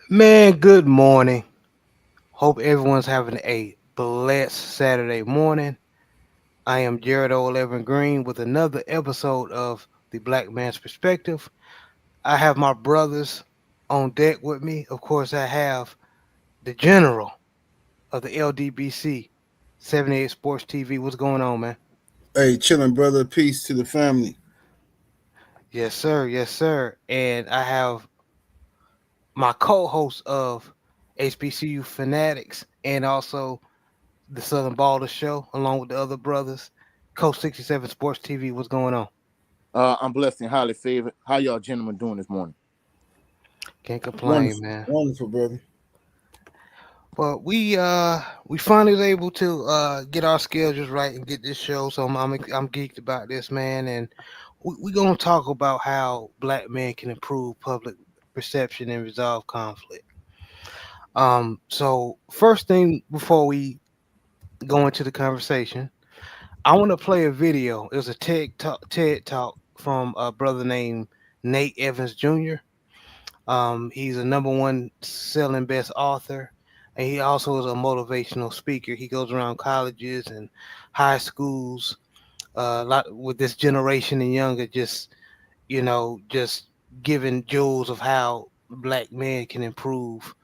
Man, good morning. Hope everyone's having a blessed Saturday morning. I am Jared O'Levin Green with another episode of The Black Man's Perspective. I have my brothers on deck with me. Of course, I have the general of the LDBC, 78 Sports TV. What's going on, man? Hey, chilling, brother. Peace to the family. Yes, sir. Yes, sir. And I have my co-host of HBCU Fanatics and also the Southern Baller Show, along with the other brothers. Coach 67 Sports TV, what's going on? I'm blessed and highly favored. How y'all gentlemen doing this morning? Can't complain, Wonderful, man. wonderful, brother. But we finally was able to get our schedules right and get this show. So I'm geeked about this, man. And we gonna talk about how black men can improve public perception and resolve conflict. So first thing before we go into the conversation, I want to play a video. It was a TED talk from a brother named Nate Evans Jr. He's a number one selling best author, and he also is a motivational speaker. He goes around colleges and high schools, a lot with this generation and younger, just giving jewels of how black men can improve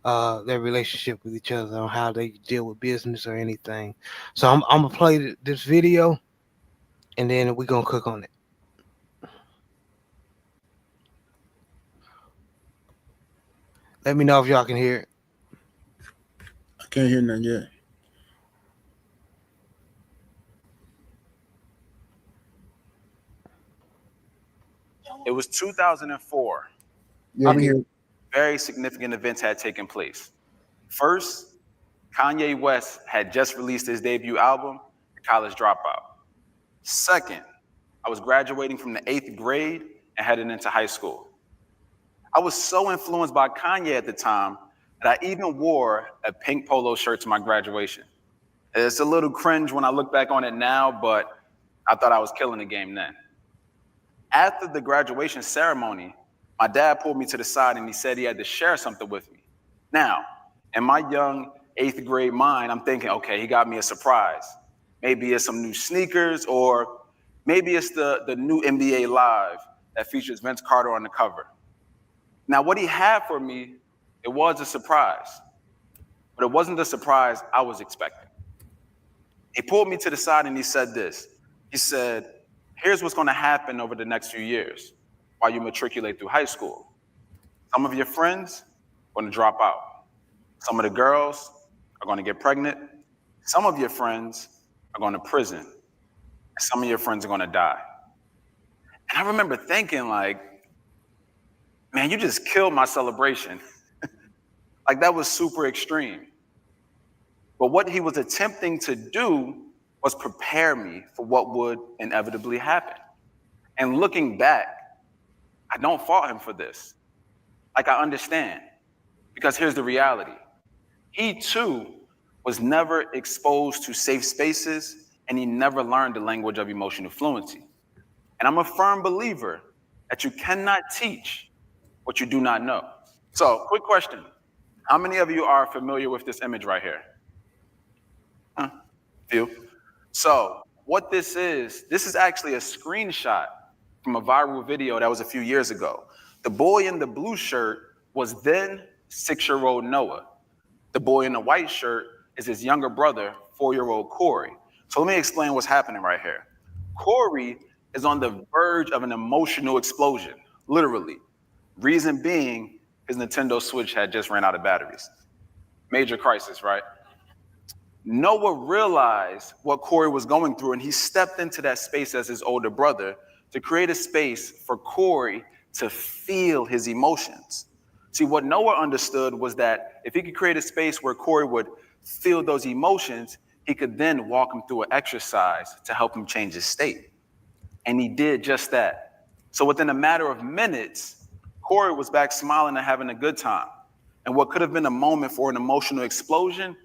their relationship with each other on how they deal with business or anything. So I'm gonna play this video, and then we're gonna cook on it. Let me know if y'all can hear it. I can't hear nothing yet. It was 2004. Yeah, we Okay. hear. Very significant events had taken place. First, Kanye West had just released his debut album, College Dropout. Second, I was graduating from the 8th grade and heading into high school. I was so influenced by Kanye at the time that I even wore a pink polo shirt to my graduation. It's a little cringe when I look back on it now, but I thought I was killing the game then. After the graduation ceremony, my dad pulled me to the side and he said he had to share something with me. Now, in my young 8th grade mind, I'm thinking, okay, he got me a surprise. Maybe it's some new sneakers, or maybe it's the new NBA Live that features Vince Carter on the cover. Now, what he had for me, it was a surprise, but it wasn't the surprise I was expecting. He pulled me to the side and he said this. He said, here's what's going to happen over the next few years while you matriculate through high school. Some of your friends are going to drop out. Some of the girls are going to get pregnant. Some of your friends are going to prison. And some of your friends are going to die. And I remember thinking, like, man, you just killed my celebration. Like, that was super extreme. But what he was attempting to do was prepare me for what would inevitably happen. And looking back, I don't fault him for this. Like, I understand. Because here's the reality. He too was never exposed to safe spaces, and he never learned the language of emotional fluency. And I'm a firm believer that you cannot teach what you do not know. So, quick question. How many of you are familiar with this image right here? Few. So, what this is actually a screenshot from a viral video that was a few years ago. The boy in the blue shirt was then 6-year-old Noah. The boy in the white shirt is his younger brother, 4-year-old Corey. So let me explain what's happening right here. Corey is on the verge of an emotional explosion, literally. Reason being, his Nintendo Switch had just ran out of batteries. Major crisis, right? Noah realized what Corey was going through, and he stepped into that space as his older brother to create a space for Corey to feel his emotions. See, what Noah understood was that if he could create a space where Corey would feel those emotions, he could then walk him through an exercise to help him change his state. And he did just that. So within a matter of minutes, Corey was back smiling and having a good time. And what could have been a moment for an emotional explosion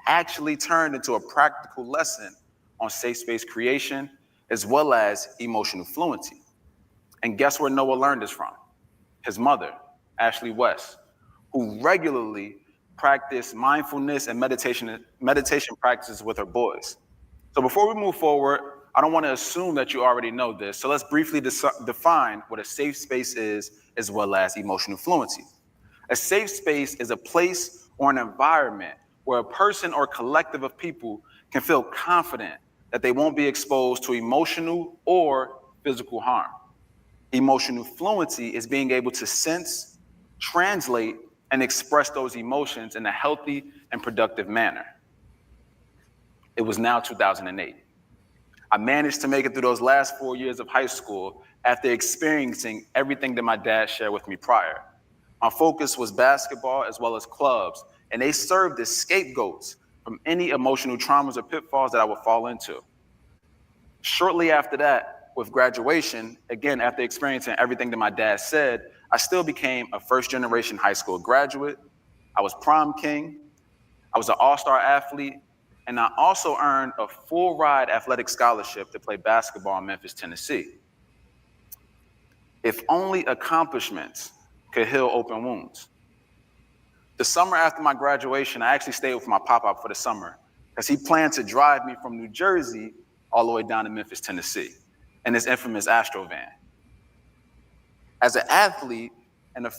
actually turned into a practical lesson on safe space creation as well as emotional fluency. And guess where Noah learned this from? His mother, Ashley West, who regularly practice mindfulness and meditation practices with her boys. So before we move forward, I don't want to assume that you already know this. So let's briefly define what a safe space is, as well as emotional fluency. A safe space is a place or an environment where a person or collective of people can feel confident that they won't be exposed to emotional or physical harm. Emotional fluency is being able to sense, translate, and express those emotions in a healthy and productive manner. It was now 2008. I managed to make it through those last 4 years of high school after experiencing everything that my dad shared with me prior. My focus was basketball as well as clubs, and they served as scapegoats from any emotional traumas or pitfalls that I would fall into. Shortly after that, with graduation, again, after experiencing everything that my dad said, I still became a first-generation high school graduate. I was prom king. I was an all-star athlete, and I also earned a full-ride athletic scholarship to play basketball in Memphis, Tennessee. If only accomplishments could heal open wounds. The summer after my graduation, I actually stayed with my pop-up for the summer because he planned to drive me from New Jersey all the way down to Memphis, Tennessee, in his infamous Astro van. As an athlete and a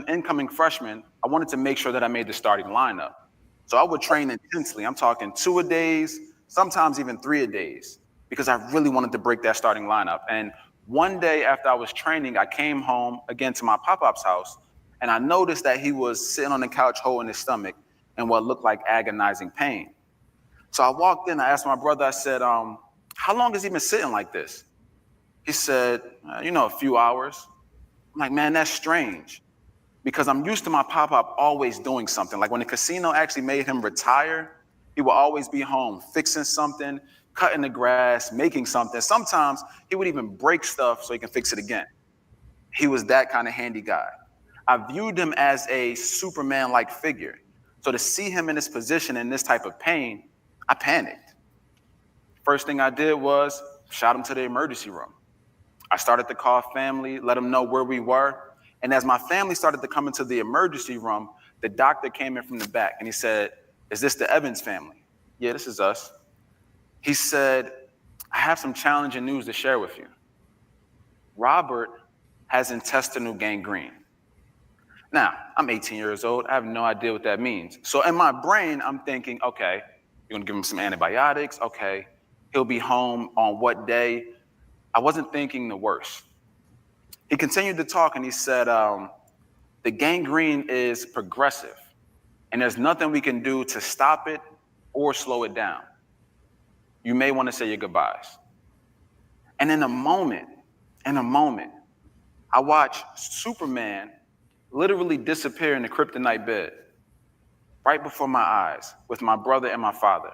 incoming freshman, I wanted to make sure that I made the starting lineup. So I would train intensely. I'm talking 2 a days, sometimes even 3 a days, because I really wanted to break that starting lineup. And one day after I was training, I came home again to my pop-up's house, and I noticed that he was sitting on the couch holding his stomach in what looked like agonizing pain. So I walked in, I asked my brother, I said, how long has he been sitting like this? He said, a few hours. I'm like, man, that's strange. Because I'm used to my pop-up always doing something. Like when the casino actually made him retire, he would always be home fixing something, cutting the grass, making something. Sometimes he would even break stuff so he can fix it again. He was that kind of handy guy. I viewed him as a Superman-like figure. So to see him in this position, in this type of pain, I panicked. First thing I did was shot him to the emergency room. I started to call family, let them know where we were. And as my family started to come into the emergency room, the doctor came in from the back and he said, is this the Evans family? Yeah, this is us. He said, I have some challenging news to share with you. Robert has intestinal gangrene. Now, I'm 18 years old. I have no idea what that means. So in my brain, I'm thinking, okay, you're gonna give him some antibiotics. Okay, he'll be home on what day? I wasn't thinking the worst. He continued to talk and he said, the gangrene is progressive and there's nothing we can do to stop it or slow it down. You may want to say your goodbyes. And in a moment, I watched Superman literally disappear in the kryptonite bed right before my eyes with my brother and my father.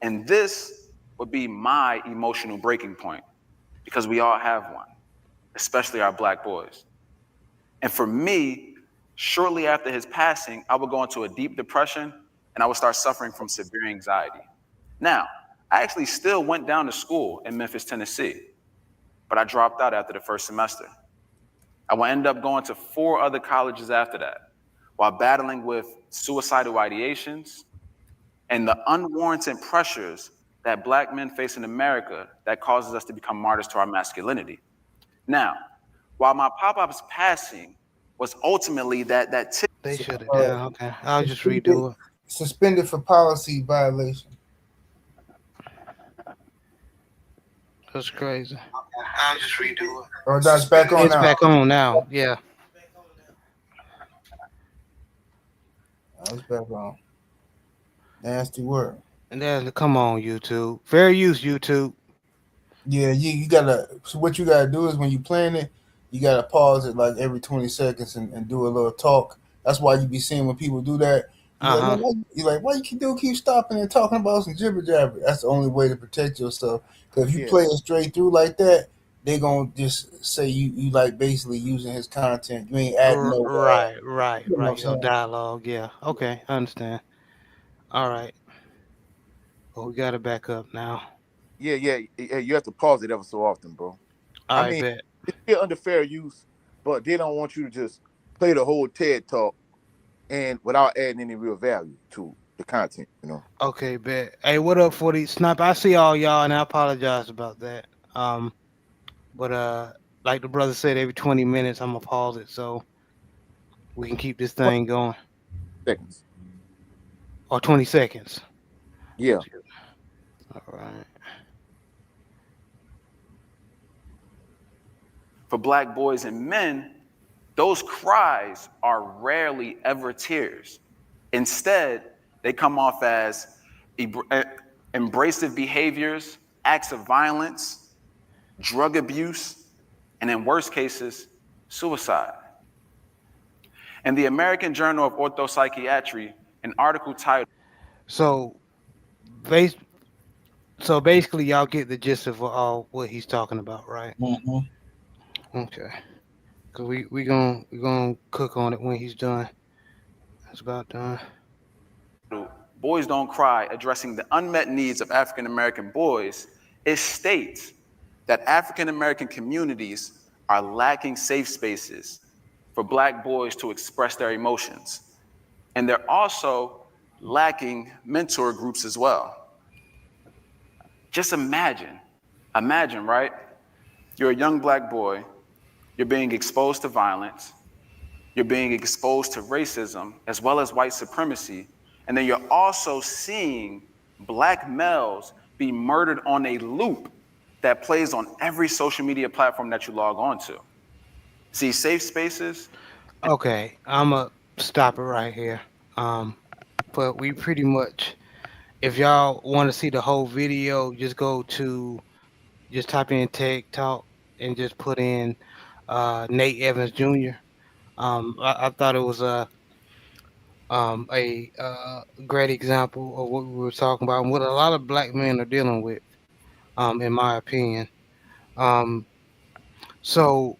And this would be my emotional breaking point because we all have one, especially our Black boys. And for me, shortly after his passing, I would go into a deep depression and I would start suffering from severe anxiety. Now, I actually still went down to school in Memphis, Tennessee, but I dropped out after the first semester. I would end up going to 4 other colleges after that while battling with suicidal ideations and the unwarranted pressures that Black men face in America that causes us to become martyrs to our masculinity. Now, while my pop-up's passing was ultimately that tip. They shut it down. Okay, I'll just redo it. Suspended for policy violation. That's crazy. I'll just redo it. Oh, that's back on It's now. back on now. Yeah. Oh, it's back on. Nasty word. And then come on, YouTube. Fair use, YouTube. Yeah, you gotta. So what you gotta do is when you playing it, you gotta pause it like every 20 seconds and do a little talk. That's why you be seeing when people do that. You're like, why you keep stopping and talking about some jibber jabber? That's the only way to protect yourself. Because if you play it straight through like that, they gonna just say you like basically using his content. You ain't adding no Right. You know what I'm Your saying? dialogue. Yeah. Okay, I understand. All right. Well, we got it back up now. Yeah. You have to pause it ever so often, bro. All I right, mean, bet. it's still under fair use, but they don't want you to just play the whole TED talk and without adding any real value to the content. Okay, bet. Hey, what up for these sniper? I see all y'all, and I apologize about that. Um, but like the brother said, every 20 minutes I'm gonna pause it so we can keep this thing going. 20 seconds. Or 20 seconds. Yeah. All right. For black boys and men, those cries are rarely ever tears. Instead, they come off as embracive behaviors, acts of violence, drug abuse, and in worst cases, suicide. In the American Journal of Orthopsychiatry, an article titled So, base. So basically, y'all get the gist of all what he's talking about, right? Mm-hmm. Okay. Cause we gonna cook on it when he's done. It's about done. Boys Don't Cry, addressing the unmet needs of African American boys, it states that African American communities are lacking safe spaces for black boys to express their emotions. And they're also lacking mentor groups as well. Just imagine, right? You're a young black boy, you're being exposed to violence, you're being exposed to racism as well as white supremacy, and then you're also seeing black males be murdered on a loop that plays on every social media platform that you log on to. See, safe spaces. Okay, I'ma stop it right here. But we pretty much, if y'all want to see the whole video, just go to just type in Tech Talk and just put in Nate Evans Jr. I thought it was a great example of what we were talking about and what a lot of black men are dealing with, in my opinion. Um, so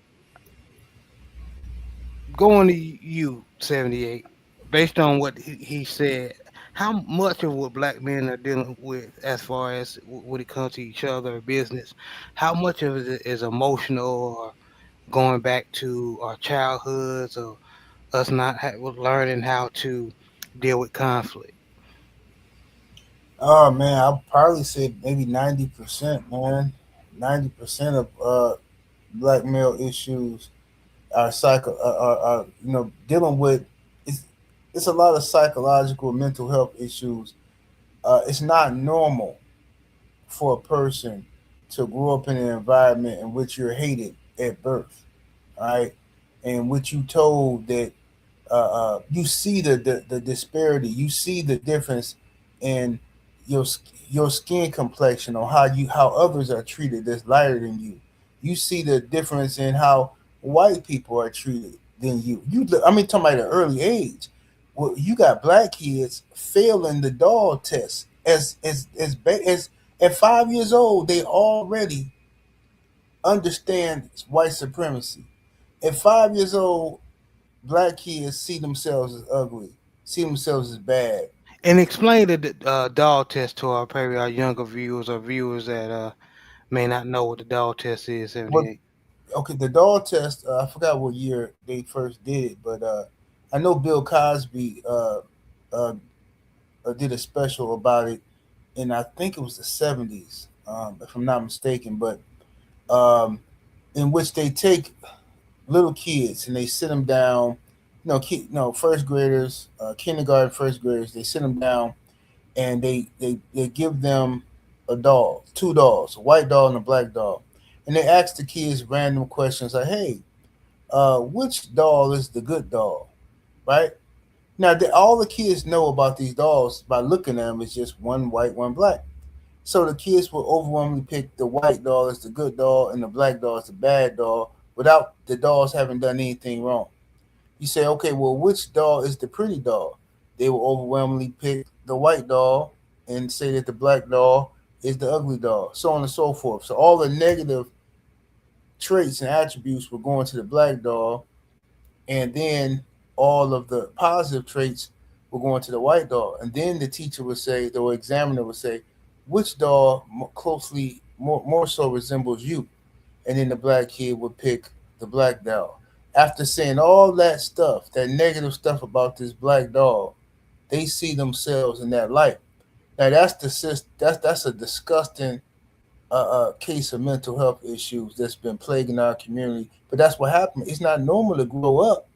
going to you, 78, based on what he said, how much of what black men are dealing with as far as when it comes to each other, business, how much of it is emotional or going back to our childhoods or us not learning how to deal with conflict? Oh man, I'll probably say maybe 90%, man. 90% of black male issues are dealing with. It's it's a lot of psychological mental health issues. It's not normal for a person to grow up in an environment in which you're hated at birth, right? And which you told that you see the disparity, you see the difference in your your skin complexion or how others are treated that's lighter than you. You see the difference in how white people are treated than you. I mean, talking about at an early age. Well, you got black kids failing the doll test as at 5 years old. They already understand white supremacy. At 5 years old, black kids see themselves as ugly, see themselves as bad. And explain the dog test to probably our younger viewers or viewers that may not know what the dog test is. What 78. Okay, the doll test. I forgot what year they first did it, but I know Bill Cosby uh, did a special about it, and I think it was the '70s, if I'm not mistaken. But um, in which they take little kids and they sit them down. First graders, kindergarten first graders. They sit them down and they give them a doll, two dolls, a white doll and a black doll, and they ask the kids random questions like, "Hey, which doll is the good doll?" Right now, all the kids know about these dolls by looking at them is just one white, one black. So the kids will overwhelmingly pick the white doll as the good doll and the black doll as the bad doll, without the dolls having done anything wrong. You say, okay, well, which doll is the pretty doll? They will overwhelmingly pick the white doll and say that the black doll is the ugly doll, so on and so forth. So all the negative traits and attributes will go into the black doll, and then all of the positive traits will go into the white doll. And then the teacher would say, the examiner would say, which doll more so resembles you? And then the black kid would pick the black doll. After saying all that stuff, that negative stuff about this black dog, they see themselves in that light. Now that's a disgusting case of mental health issues that's been plaguing our community. But that's what happened. It's not normal to grow up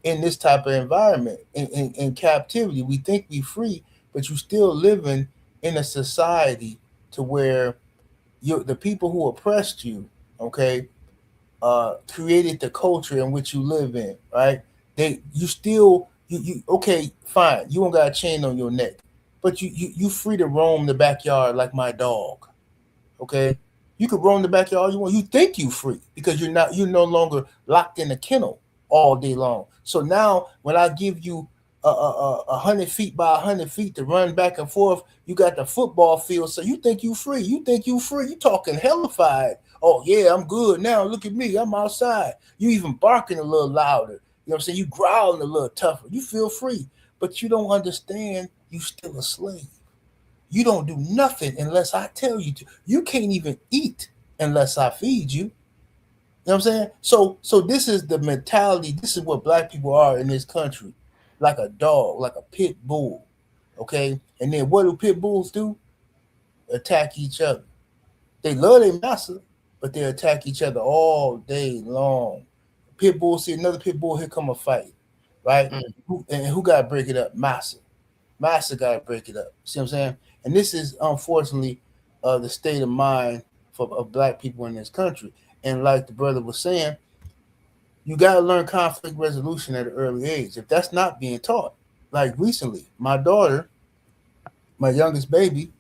in this type of environment in captivity. We think we free, but you still living in a society to where the people who oppressed you, okay, created the culture in which you live in, right? You still you okay, fine. You don't got a chain on your neck, but you free to roam the backyard like my dog. Okay, you could roam the backyard you want. You think you free because you're no longer locked in a kennel all day long. So now when I give you 100 feet by 100 feet to run back and forth, you got the football field. So you think you free. You think you free. You talking hellified. Oh yeah, I'm good now. Look at me. I'm outside. You even barking a little louder. You know what I'm saying? You growling a little tougher. You feel free, but you don't understand. You still a slave. You don't do nothing unless I tell you to. You can't even eat unless I feed you. You know what I'm saying? So this is the mentality. This is what black people are in this country, like a dog, like a pit bull. Okay, and then what do pit bulls do? Attack each other. They love their master, but they attack each other all day long. Pit bull see another pit bull, here come a fight, right? Mm. Who got to break it up? Master. Master got to break it up. See what I'm saying? And this is unfortunately the state of mind of black people in this country. And like the brother was saying, you got to learn conflict resolution at an early age. If that's not being taught, like recently, my daughter, my youngest baby,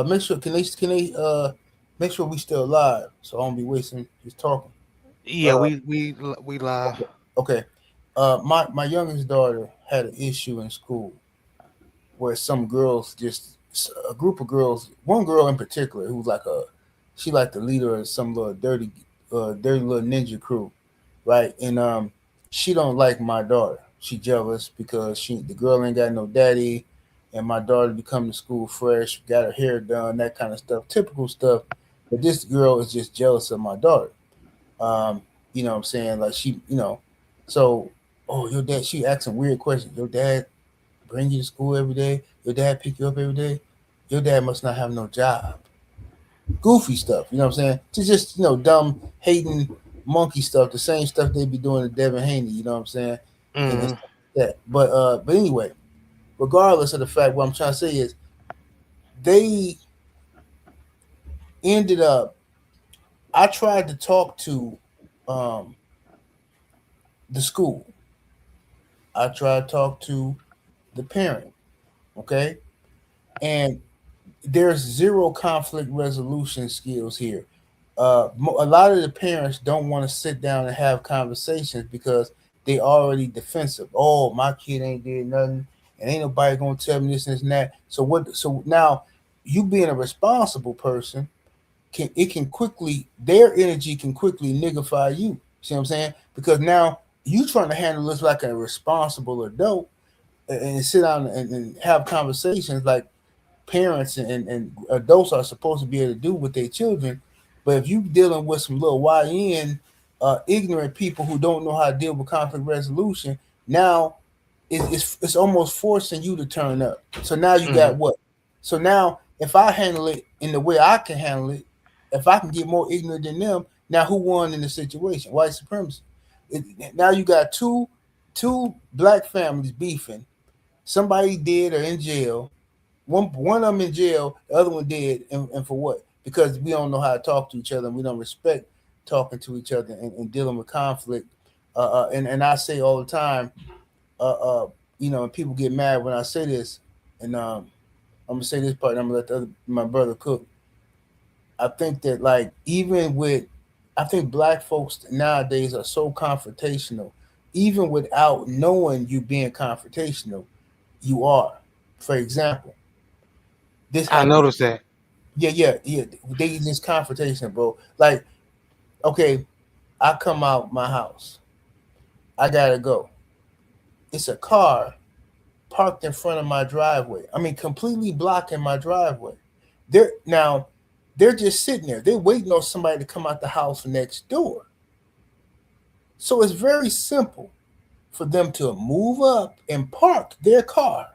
make sure can they make sure we still alive, so I don't be wasting just talking. Yeah, Uh, we live. okay. My youngest daughter had an issue in school where some girls just a group of girls, one girl in particular who was like she like the leader of some little dirty little ninja crew, right? And she don't like my daughter. She jealous because the girl ain't got no daddy, and my daughter be coming to school fresh, got her hair done, that kind of stuff, typical stuff. But this girl is just jealous of my daughter. You know what I'm saying? Like so oh your dad, she asking weird questions. Your dad bring you to school every day? Your dad pick you up every day? Your dad must not have no job. Goofy stuff, you know what I'm saying? Just dumb, hating, monkey stuff, the same stuff they be doing to Devin Haney, you know what I'm saying? And Mm. stuff like that. But anyway, regardless of the fact, what I'm trying to say is they ended up. I tried to talk to um, the school. I tried to talk to the parent. Okay, and there's zero conflict resolution skills here. A lot of the parents don't want to sit down and have conversations because they already defensive. Oh, my kid ain't did nothing, and ain't nobody gonna tell me this and this and that. So what? So now, you being a responsible person can quickly their energy can quickly niggify you. See what I'm saying? Because now you trying to handle this like a responsible adult and sit down and have conversations like parents and adults are supposed to be able to do with their children. But if you dealing with some little YN ignorant people who don't know how to deal with conflict resolution, now it's almost forcing you to turn up. So now you got Mm. what? So now if I handle it in the way I can handle it, if I can get more ignorant than them, now who won in the situation? White supremacy. Now you got two black families beefing. Somebody dead or in jail, one of them in jail, the other one dead, and for what? Because we don't know how to talk to each other, and we don't respect talking to each other and dealing with conflict. And I say all the time, and people get mad when I say this, and I'm gonna say this part, and I'm gonna let my brother cook. I think that I think black folks nowadays are so confrontational, even without knowing you being confrontational, you are. For example, this I happened. noticed that. Yeah. They just confrontation, bro. Like, okay, I come out my house. I gotta go. It's a car parked in front of my driveway. I mean, completely blocking my driveway. They're just sitting there. They're waiting on somebody to come out the house next door. So it's very simple for them to move up and park their car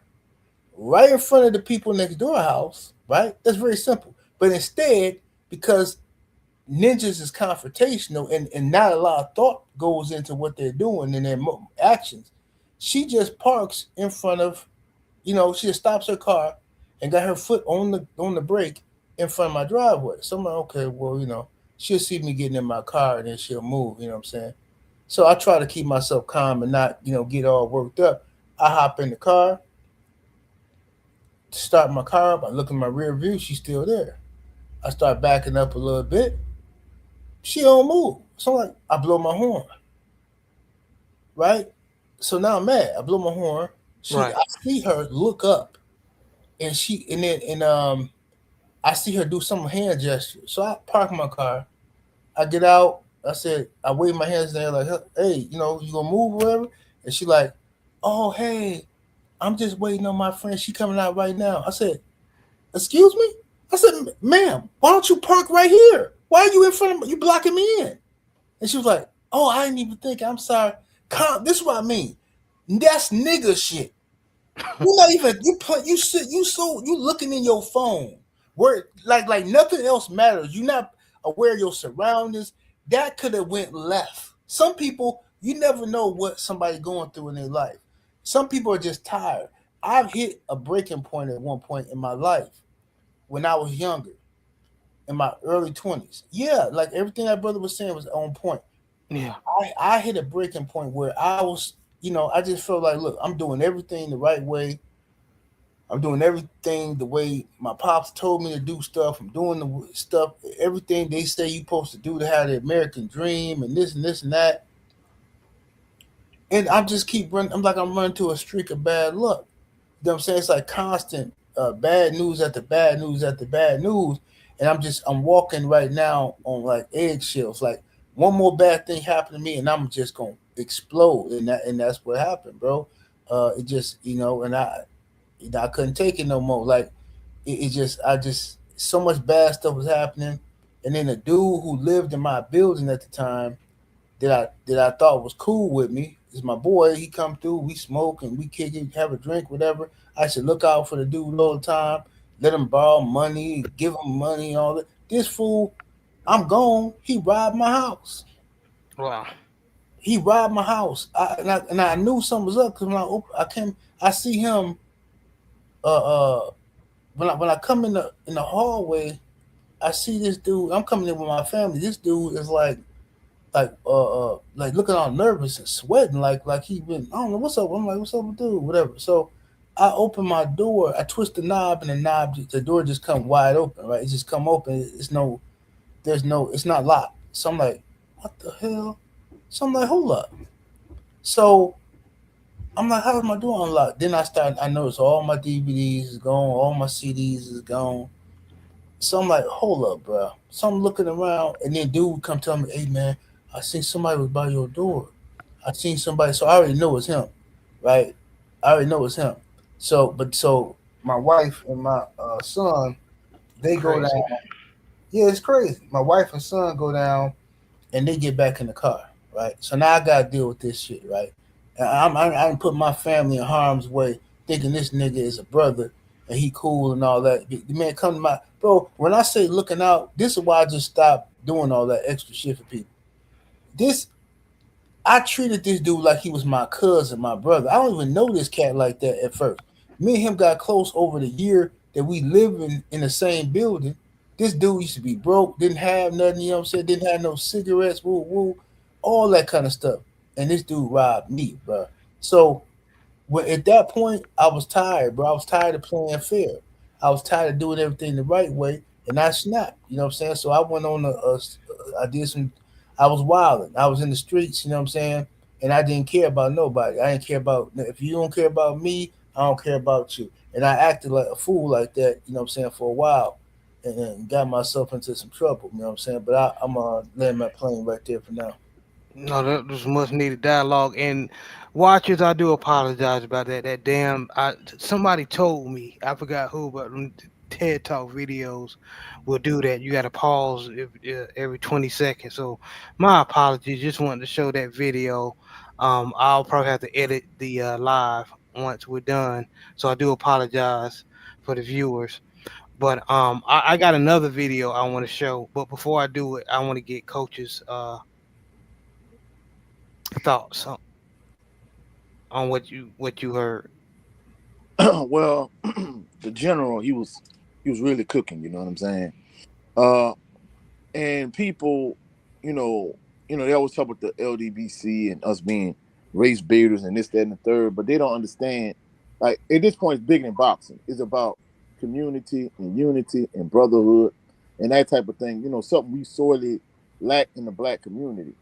right in front of the people next door house, right? That's very simple. But instead, because ninjas is confrontational and not a lot of thought goes into what they're doing and their actions, she just parks in front of, she just stops her car and got her foot on the brake in front of my driveway. So I'm like, okay, well, she'll see me getting in my car and then she'll move. You know what I'm saying? So I try to keep myself calm and not, get all worked up. I hop in the car, start my car up. I look in my rear view. She's still there. I start backing up a little bit. She don't move. So I'm like, I blow my horn, right? So now I'm mad. I blow my horn. Right. I see her look up, and I see her do some hand gesture. So I park my car. I get out. I said, I wave my hands there like, hey, you gonna move or whatever? And she like, oh, hey, I'm just waiting on my friend. She coming out right now. I said, excuse me? I said, ma'am, why don't you park right here? Why are you in front of me? You blocking me in? And she was like, oh, I didn't even think. I'm sorry. This is what I mean. That's nigga shit. You're not even you looking in your phone where like nothing else matters. You're not aware of your surroundings. That could have went left. Some people, you never know what somebody going through in their life. Some people are just tired. I've hit a breaking point at one point in my life when I was younger, in my early 20s. Yeah, like everything that brother was saying was on point. Yeah. I hit a breaking point where I was, I just felt like, look, I'm doing everything the right way. I'm doing everything the way my pops told me to do stuff. I'm doing the stuff, everything they say you're supposed to do to have the American dream and this and that. And I just keep running. I'm running to a streak of bad luck. You know what I'm saying? It's like constant bad news after bad news after bad news. And I'm walking right now on like eggshells. Like one more bad thing happened to me and I'm just going to explode. And that's what happened, bro. It just, and I couldn't take it no more. Like it just, so much bad stuff was happening. And then the dude who lived in my building at the time that I thought was cool with me is my boy. He come through, we smoke and we kick it, have a drink, whatever. I should look out for the dude all the time. Let him borrow money, give him money, all that. This fool, I'm gone. He robbed my house. Wow. He robbed my house. I knew something was up because I see him. When I come in the hallway, I see this dude. I'm coming in with my family. This dude is like looking all nervous and sweating like he been, I don't know what's up. I'm like, what's up with dude? Whatever. So I open my door, I twist the knob and the door just come wide open, right? It just come open. It's not locked. So I'm like, what the hell? So I'm like, hold up. So I'm like, how's my door unlocked? Then I notice all my DVDs is gone, all my CDs is gone. So I'm like, hold up, bro. So I'm looking around, and then dude come tell me, hey man, I seen somebody was by your door. I seen somebody, so I already know it's him, right? I already know it's him. So my wife and my son, they go down. Crazy. Yeah, it's crazy. My wife and son go down, and they get back in the car, right? So now I gotta deal with this shit, right? And I put my family in harm's way, thinking this nigga is a brother and he cool and all that. The man come to my bro. When I say looking out, this is why I just stopped doing all that extra shit for people. This I treated this dude like he was my cousin, my brother. I don't even know this cat like that at first. Me and him got close over the year that we lived in the same building. This dude used to be broke, didn't have nothing, you know what I'm saying? Didn't have no cigarettes, woo woo, all that kind of stuff. And this dude robbed me, bro. So at that point, I was tired, bro. I was tired of playing fair. I was tired of doing everything the right way, and I snapped. You know what I'm saying? So I went on I did some. I was wilding. I was in the streets. You know what I'm saying? And I didn't care about nobody. I didn't care about if you don't care about me. I don't care about you. And I acted like a fool like that. You know what I'm saying for a while, and got myself into some trouble. You know what I'm saying? But I'm land my plane right there for now. No, that was much needed dialogue. And watchers, I do apologize about that. That damn, somebody told me, I forgot who, but TED Talk videos will do that. You got to pause every 20 seconds. So my apologies. Just wanted to show that video. I'll probably have to edit the live once we're done. So I do apologize for the viewers. But I got another video I want to show. But before I do it, I want to get Coach's thoughts on what you heard. Well, the general, he was really cooking. You know what I'm saying? Uh, and people, you know, they always talk about the LDBC and us being race baiters and this, that, and the third, but they don't understand. Like at this point, it's bigger than boxing. It's about community and unity and brotherhood and that type of thing. Something we sorely lack in the black community.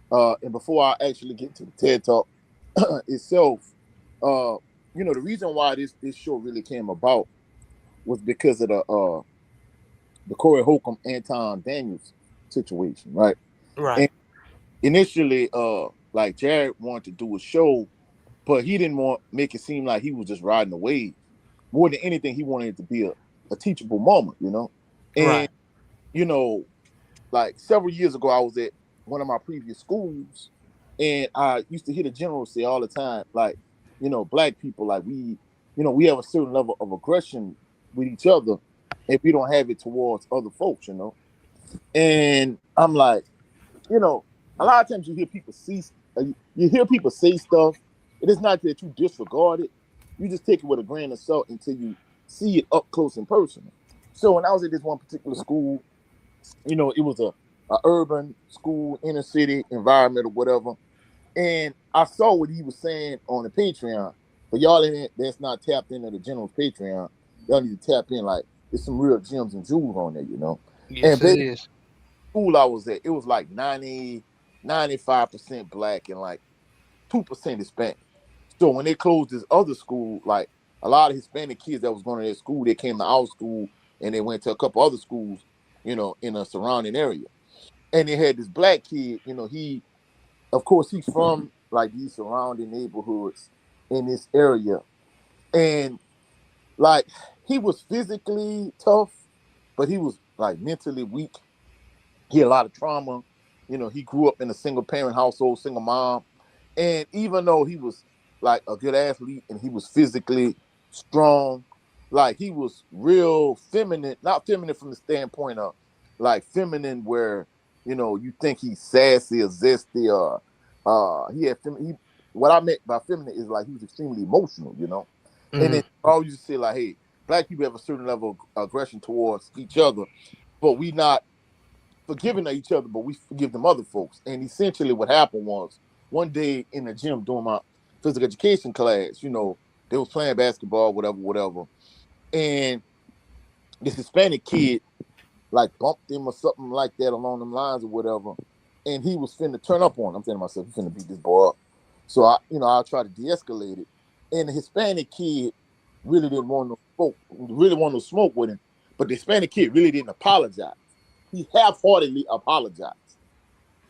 And before I actually get to the TED Talk itself, uh, the reason why this show really came about was because of the Corey Holcomb Anton Daniels situation, right? Right, And initially, like Jared wanted to do a show, but he didn't want make it seem like he was just riding the wave. More than anything, he wanted it to be a teachable moment. And right, you know, like several years ago, I was at one of my previous schools, and I used to hear the general say all the time, like, black people, like we have a certain level of aggression with each other, if we don't have it towards other folks. And I'm like, you know, a lot of times you hear people you hear people say stuff. It is not that you disregard it. You just take it with a grain of salt until you see it up close and personal. So when I was at this one particular school, it was a urban school, inner city environment or whatever. And I saw what he was saying on the Patreon. For y'all in it that's not tapped into the general's Patreon, y'all need to tap in. Like, there's some real gems and jewels on there. And yes, it basically, is. school I was at, it was like 95% black and like 2% Hispanic. So when they closed this other school, like a lot of Hispanic kids that was going to their school, they came to our school and they went to a couple other schools, in a surrounding area. And they had this black kid, of course, he's from like these surrounding neighborhoods in this area. And like he was physically tough, but he was like mentally weak. He had a lot of trauma. He grew up in a single parent household, single mom. And even though he was like a good athlete and he was physically strong, like he was real feminine, not feminine from the standpoint of like feminine where, you think he's sassy or zesty or what I meant by feminine is like he was extremely emotional. And Hmm. then I always used to say like, hey, black people have a certain level of aggression towards each other, but we not forgiving each other, but we forgive them other folks. And essentially what happened was one day in the gym doing my physical education class, they was playing basketball, whatever. And this Hispanic kid like bumped him or something like that along them lines or whatever. And he was finna turn up on him. I'm saying to myself, he finna beat this boy up. So I try to de-escalate it. And the Hispanic kid really didn't want no smoke with him. But the Hispanic kid really didn't apologize. He half-heartedly apologized.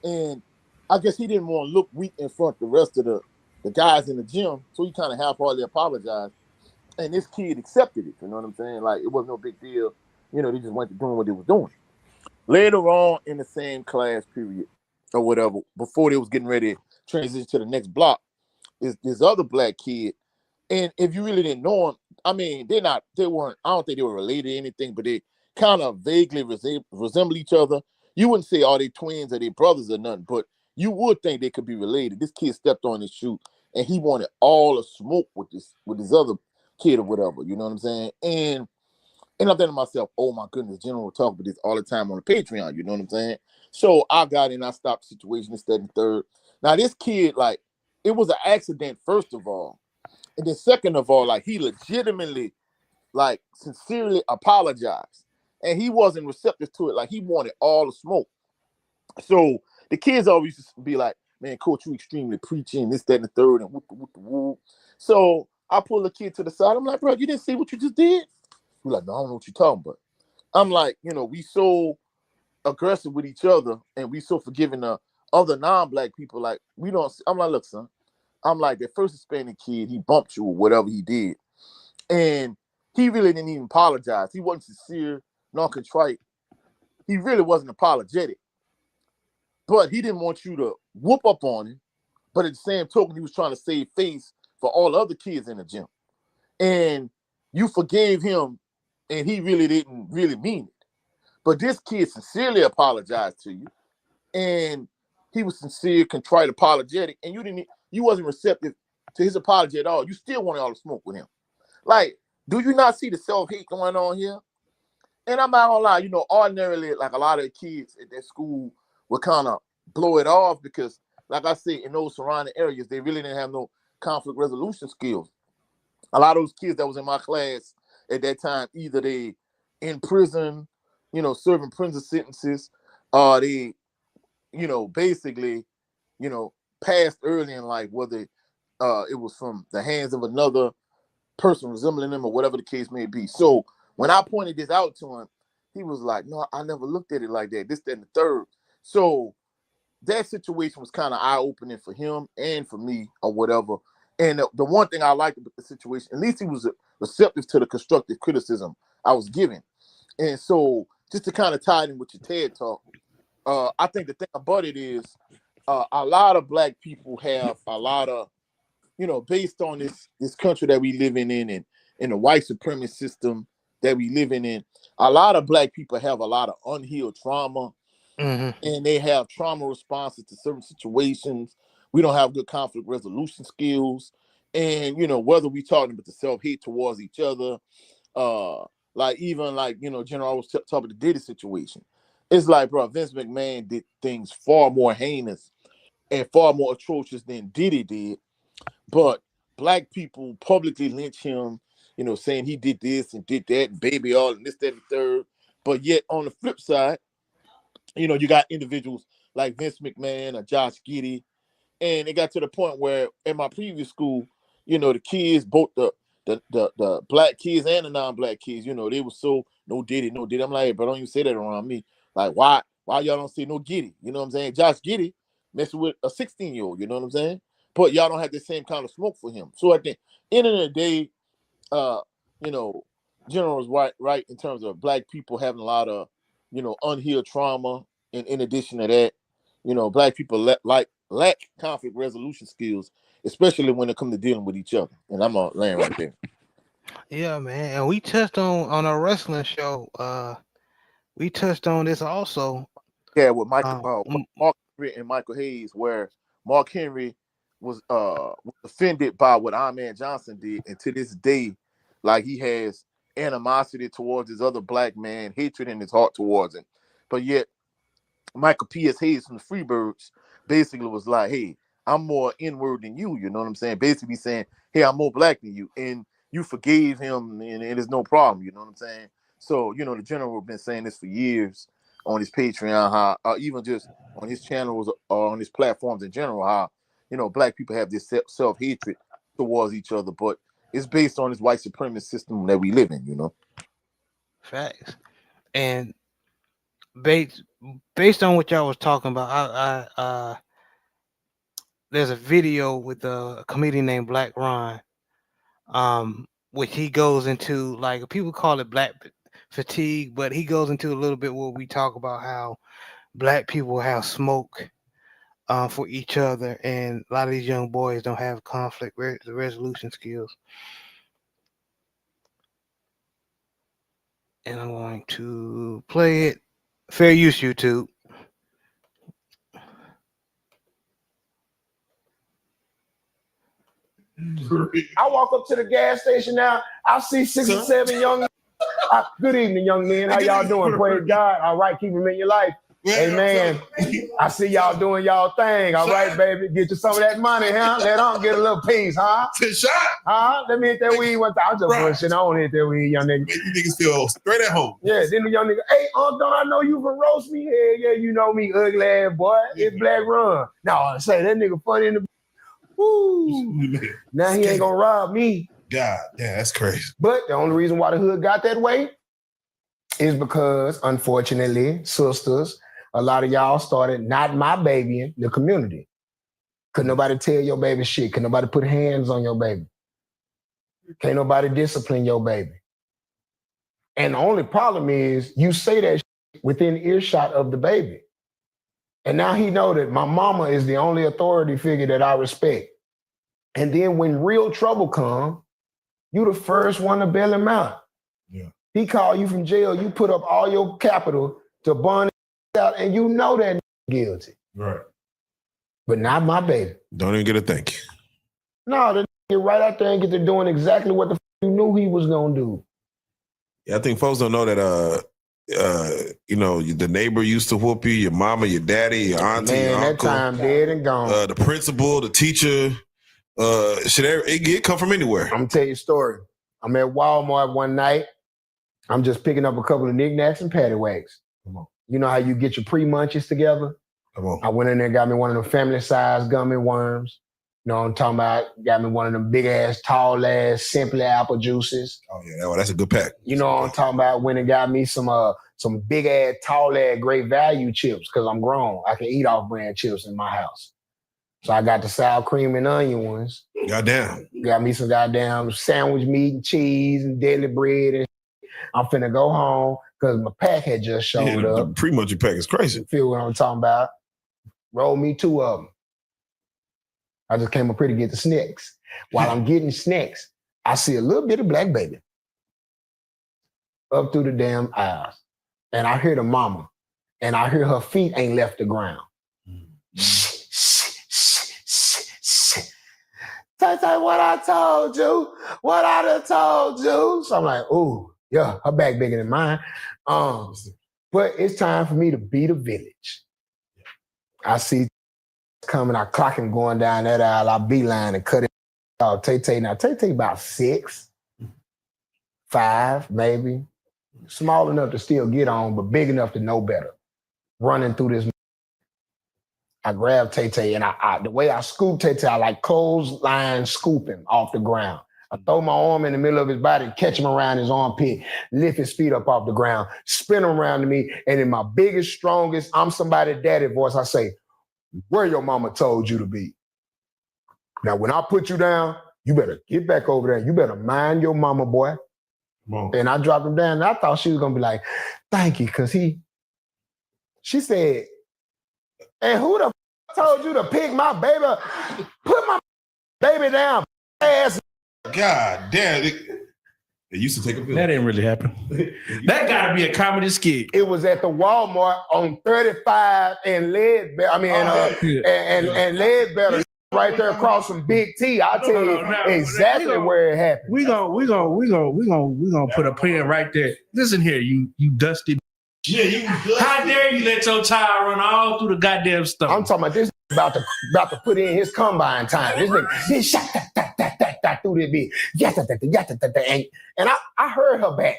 And I guess he didn't want to look weak in front of the rest of the guys in the gym. So he kind of half-heartedly apologized. And this kid accepted it. You know what I'm saying? Like, it wasn't no big deal. They just went to doing what they was doing. Later on in the same class period or whatever, before they was getting ready to transition to the next block, is this other black kid. And if you really didn't know them, I mean, they weren't, I don't think they were related to anything, but they kind of vaguely resemble each other. You wouldn't say are they twins or they brothers or nothing, but you would think they could be related. This kid stepped on his shoe and he wanted all the smoke with this other kid or whatever, you know what I'm saying? And I'm thinking to myself, oh my goodness, General will talk about this all the time on the Patreon, you know what I'm saying? So I got in, I stopped the situation, this, that, and third. Now this kid, like, it was an accident, first of all. And then second of all, like he legitimately, like sincerely apologized. And he wasn't receptive to it. Like he wanted all the smoke. So the kids always used to be like, man, coach, you extremely preaching, this, that, and the third, and whoop the woo. So I pull the kid to the side. I'm like, bro, you didn't see what you just did? He's like, no, I don't know what you're talking about. I'm like, we so aggressive with each other and we so forgiving the other non-black people. Like, we don't, I'm like, look, son, I'm like, the first Hispanic kid, he bumped you or whatever he did. And he really didn't even apologize. He wasn't sincere, non-contrite. He really wasn't apologetic. But he didn't want you to whoop up on him. But at the same token, he was trying to save face for all the other kids in the gym. And you forgave him, and he really didn't really mean it. But this kid sincerely apologized to you, and he was sincere, contrite, apologetic, and you wasn't receptive to his apology at all. You still wanted all the smoke with him. Like, do you not see the self-hate going on here? And I'm not gonna lie, you know, ordinarily, like a lot of the kids at that school would kind of blow it off because, like I said, in those surrounding areas, they really didn't have no conflict resolution skills. A lot of those kids that was in my class at that time, either they in prison, you know, serving prison sentences, or they, you know, basically, you know, passed early in life, whether it was from the hands of another person resembling them or whatever the case may be. So when I pointed this out to him, he was like, no, I never looked at it like that. This, that, and the third. So that situation was kind of eye-opening for him and for me or whatever. And the one thing I liked about the situation, at least he was receptive to the constructive criticism I was giving. And so just to kind of tie it in with your TED Talk, I think the thing about it is a lot of Black people have a lot of, you know, based on this country that we living in and the white supremacy system that we living in, a lot of Black people have a lot of unhealed trauma, and they have trauma responses to certain situations. We don't have good conflict resolution skills, and you know, whether we talking about the self-hate towards each other, like even like, you know, General was talking about the Diddy situation. It's like, bro, Vince McMahon did things far more heinous and far more atrocious than Diddy did. But Black people publicly lynch him, you know, saying he did this and did that, and baby all, and this, that, and the third. But yet on the flip side, you know, you got individuals like Vince McMahon or Josh Giddey, and it got to the point where in my previous school, you know, the kids, both the Black kids and the non-Black kids, you know, they were so no Diddy, no Diddy. I'm like, hey, bro, don't even say that around me. Like, why y'all don't say no Giddey? You know what I'm saying? Josh Giddey messing with a 16-year-old, you know what I'm saying? But y'all don't have the same kind of smoke for him. So at the end of the day, you know, General was right in terms of Black people having a lot of, you know, unhealed trauma. And in addition to that, you know, Black people lack conflict resolution skills, especially when it comes to dealing with each other. And I'm gonna land right there. Yeah, man. And we touched on our wrestling show. We touched on this also. Yeah, with Mm, Mark Henry and Michael Hayes, where Mark Henry was offended by what Ahmed Johnson did, and to this day, like he has animosity towards this other Black man, hatred in his heart towards him. But yet Michael P.S. Hayes from the Freebirds basically was like, hey, I'm more inward than you. You know what I'm saying? Basically saying, hey, I'm more Black than you. And you forgave him, and it's no problem. You know what I'm saying? So, you know, the General been saying this for years on his Patreon, how even just on his channels or on his platforms in general, how, you know, Black people have this self-hatred towards each other. But it's based on this white supremacist system that we live in, you know? facts. And based based on what y'all was talking about, there's a video with a comedian named Black Ron, which he goes into, like, people call it black fatigue, but he goes into a little bit where we talk about how Black people have smoke for each other, and a lot of these young boys don't have conflict resolution skills. And I'm going to play it. Fair use, YouTube. I walk up to the gas station now. I see 67 young. Good evening, young men. How y'all doing? Praise God. All right, keep them in your life. Amen. I see y'all doing y'all thing. All right, baby. Get you some of that money, huh? Let on get a little piece, huh? Shot. Huh? Let me hit that weed one time. I'm just pushing. I don't hit that weed, young nigga. You niggas still straight at home. Yeah, then the young nigga, hey, don't I know you from roast me? Yeah, you know me, ugly ass boy. It's Black Run. No, I say that nigga funny in the. Woo. Now he ain't gonna rob me. God, yeah, that's crazy. But the only reason why the hood got that way is because, unfortunately, sisters, a lot of y'all started not my baby in the community. Could nobody tell your baby shit? Could nobody put hands on your baby? Can't nobody discipline your baby. And the only problem is you say that within earshot of the baby. And now he know that my mama is the only authority figure that I respect. And then when real trouble come, you the first one to bail him out. Yeah. He called you from jail, you put up all your capital to bond out, and you know that guilty. Right. But not my baby. Don't even get a thank you. No, they get right out there and get to doing exactly what the you knew he was gonna do. Yeah, I think folks don't know that the neighbor used to whoop you, your mama, your daddy, your auntie, Man, your that uncle, time dead and gone. the principal, the teacher, it come from anywhere. I'm gonna tell you a story. I'm at Walmart one night. I'm just picking up a couple of knickknacks and paddywhacks. Come on. You know how you get your pre-munches together? Come on. I went in there, got me one of them family-sized gummy worms. You know what I'm talking about? Got me one of them big-ass, tall-ass, Simply apple juices. Oh, yeah, that's a good pack. You know what I'm talking about? Went and got me some big-ass, tall-ass, great value chips because I'm grown. I can eat off-brand chips in my house. So I got the sour cream and onion ones. Goddamn. Got me some goddamn sandwich meat and cheese and deli bread. And I'm finna go home because my pack had just showed up. The pre-munchie pack is crazy. Feel what I'm talking about? Roll me 2 of them. I just came up here to get the snacks. While I'm getting snacks, I see a little bit of black baby up through the damn aisles. And I hear the mama. And I hear her feet ain't left the ground. Tay, what I told you? What I done told you? So I'm like, ooh, yeah, her back bigger than mine. But it's time for me to beat a village. I see coming, I clock him going down that aisle, I beeline and cut it off. Tay, now Tay about 6, 5, maybe. Small enough to still get on, but big enough to know better. Running through this. I grab Tay and I the way I scoop Tay, I like clothesline scoop him off the ground. I throw my arm in the middle of his body, catch him around his armpit, lift his feet up off the ground, spin him around to me, and in my biggest, strongest, I'm somebody daddy voice, I say, where your mama told you to be. Now, when I put you down, you better get back over there. You better mind your mama, boy. And I dropped him down, and I thought she was going to be like, thank you, because she said, and who the told you to pick my baby? Put my baby down, ass. God damn. It used to take a pill. That didn't really happen. That got to be a comedy skit. It was at the Walmart on 35 and Ledbetter. And Ledbetter, right there across from Big T. I'll tell you exactly where it happened. We gonna put a pin right there. Listen here, you dusty. Yeah, you dusty. How dare you let your tire run all through the goddamn stuff? I'm talking about this about to put in his combine time. This nigga, he shot that through this bitch. And I heard her back.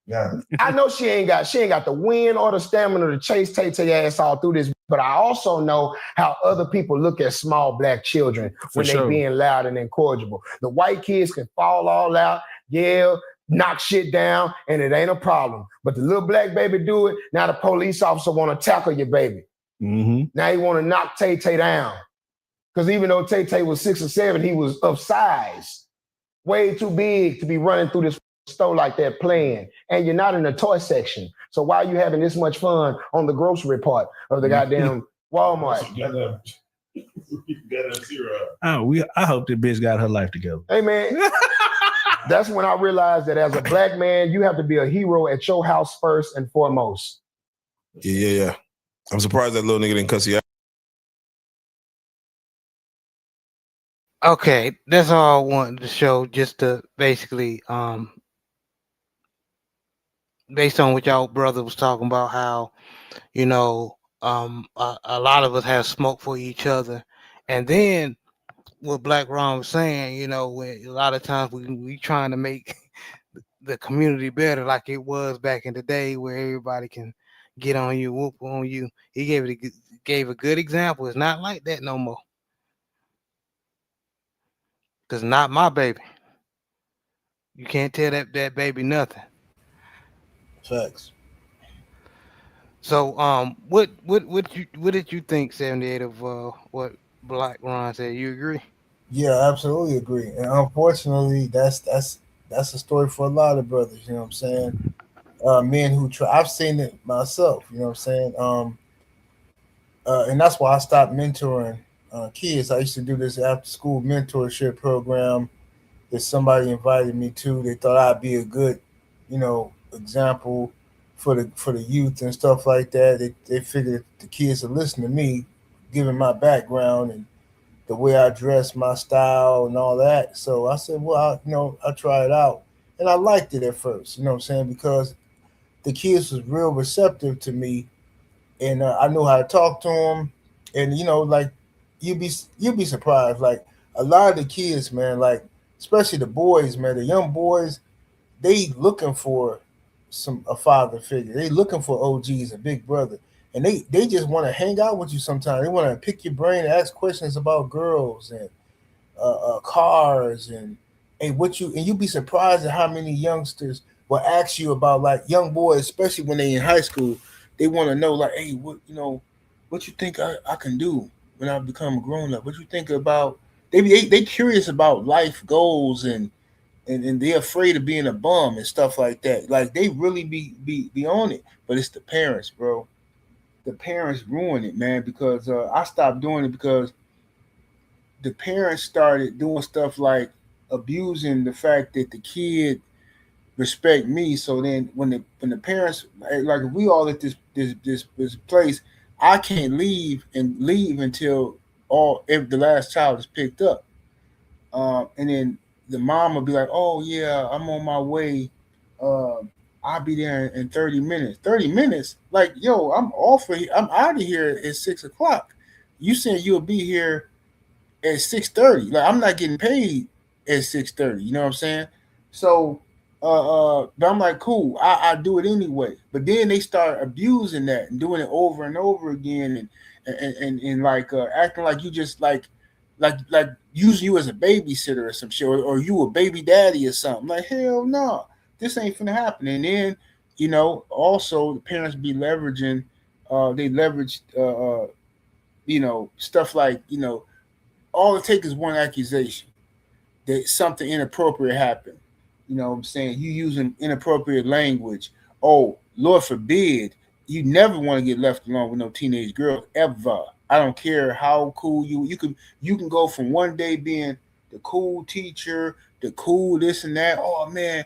Yeah. I know she ain't got the wind or the stamina to chase Tay ass all through this, but I also know how other people look at small black children when they being loud and incorrigible. The white kids can fall all out, yell, knock shit down, and it ain't a problem. But the little black baby do it, now the police officer want to tackle your baby. Mm-hmm. Now he want to knock Tay down. Because even though Tay was 6 or 7, he was of size. Way too big to be running through this store like that playing. And you're not in the toy section. So why are you having this much fun on the grocery part of the goddamn Walmart? I hope that bitch got her life together. Hey, man. That's when I realized that as a black man, you have to be a hero at your house first and foremost. Yeah. I'm surprised that little nigga didn't cuss you out. Okay, that's all I wanted to show, just to basically, based on what y'all brother was talking about, how, a lot of us have smoke for each other. And then what Black Ron was saying, when a lot of times we trying to make the community better like it was back in the day where everybody can get on you, whoop on you. He gave a good example. It's not like that no more. Cause not my baby. You can't tell that baby nothing. Facts. So what did you think, 78, of what Black Ron said? You agree? Yeah, I absolutely agree. And unfortunately, that's that's a story for a lot of brothers. You know what I'm saying? Men who try. I've seen it myself. You know what I'm saying? And that's why I stopped mentoring kids. I used to do this after school mentorship program that somebody invited me to. They thought I'd be a good, example for the youth and stuff like that. They figured the kids would listen to me, given my background and the way I dress, my style, and all that. So I said, well, I try it out, and I liked it at first. You know what I'm saying? Because the kids was real receptive to me, and I knew how to talk to them, and like you'd be you'd be surprised. Like a lot of the kids, man, like especially the boys, man, the young boys, they looking for a father figure. They looking for OGs, a big brother, and they just want to hang out with you. Sometimes they want to pick your brain and ask questions about girls and cars and what you and you'd be surprised at how many youngsters will ask you about like young boys, especially when they in high school. They want to know like, hey, what you think I can do when I become a grown up? What you think about? They curious about life goals and they're afraid of being a bum and stuff like that. Like they really be on it, but it's the parents, bro. The parents ruin it, man. Because I stopped doing it because the parents started doing stuff like abusing the fact that the kid respect me. So then when the parents like if we all at this place, I can't leave until if the last child is picked up. And then the mom will be like, "Oh yeah, I'm on my way. Uh, I'll be there in 30 minutes. 30 minutes? Like yo, I'm off. I'm out of here at 6 o'clock. You saying you'll be here at 6:30. Like I'm not getting paid at 6:30. You know what I'm saying? So, but I'm like, cool. I do it anyway. But then they start abusing that and doing it over and over again, and like acting like you just like using you as a babysitter or some shit, or you a baby daddy or something. Like hell no, this ain't finna happen. And then also the parents be leveraging. They leverage stuff like all it takes is one accusation that something inappropriate happened. You know what I'm saying? You using inappropriate language. Oh, Lord forbid, you never want to get left alone with no teenage girls ever. I don't care how cool you can go from one day being the cool teacher, the cool this and that. Oh man,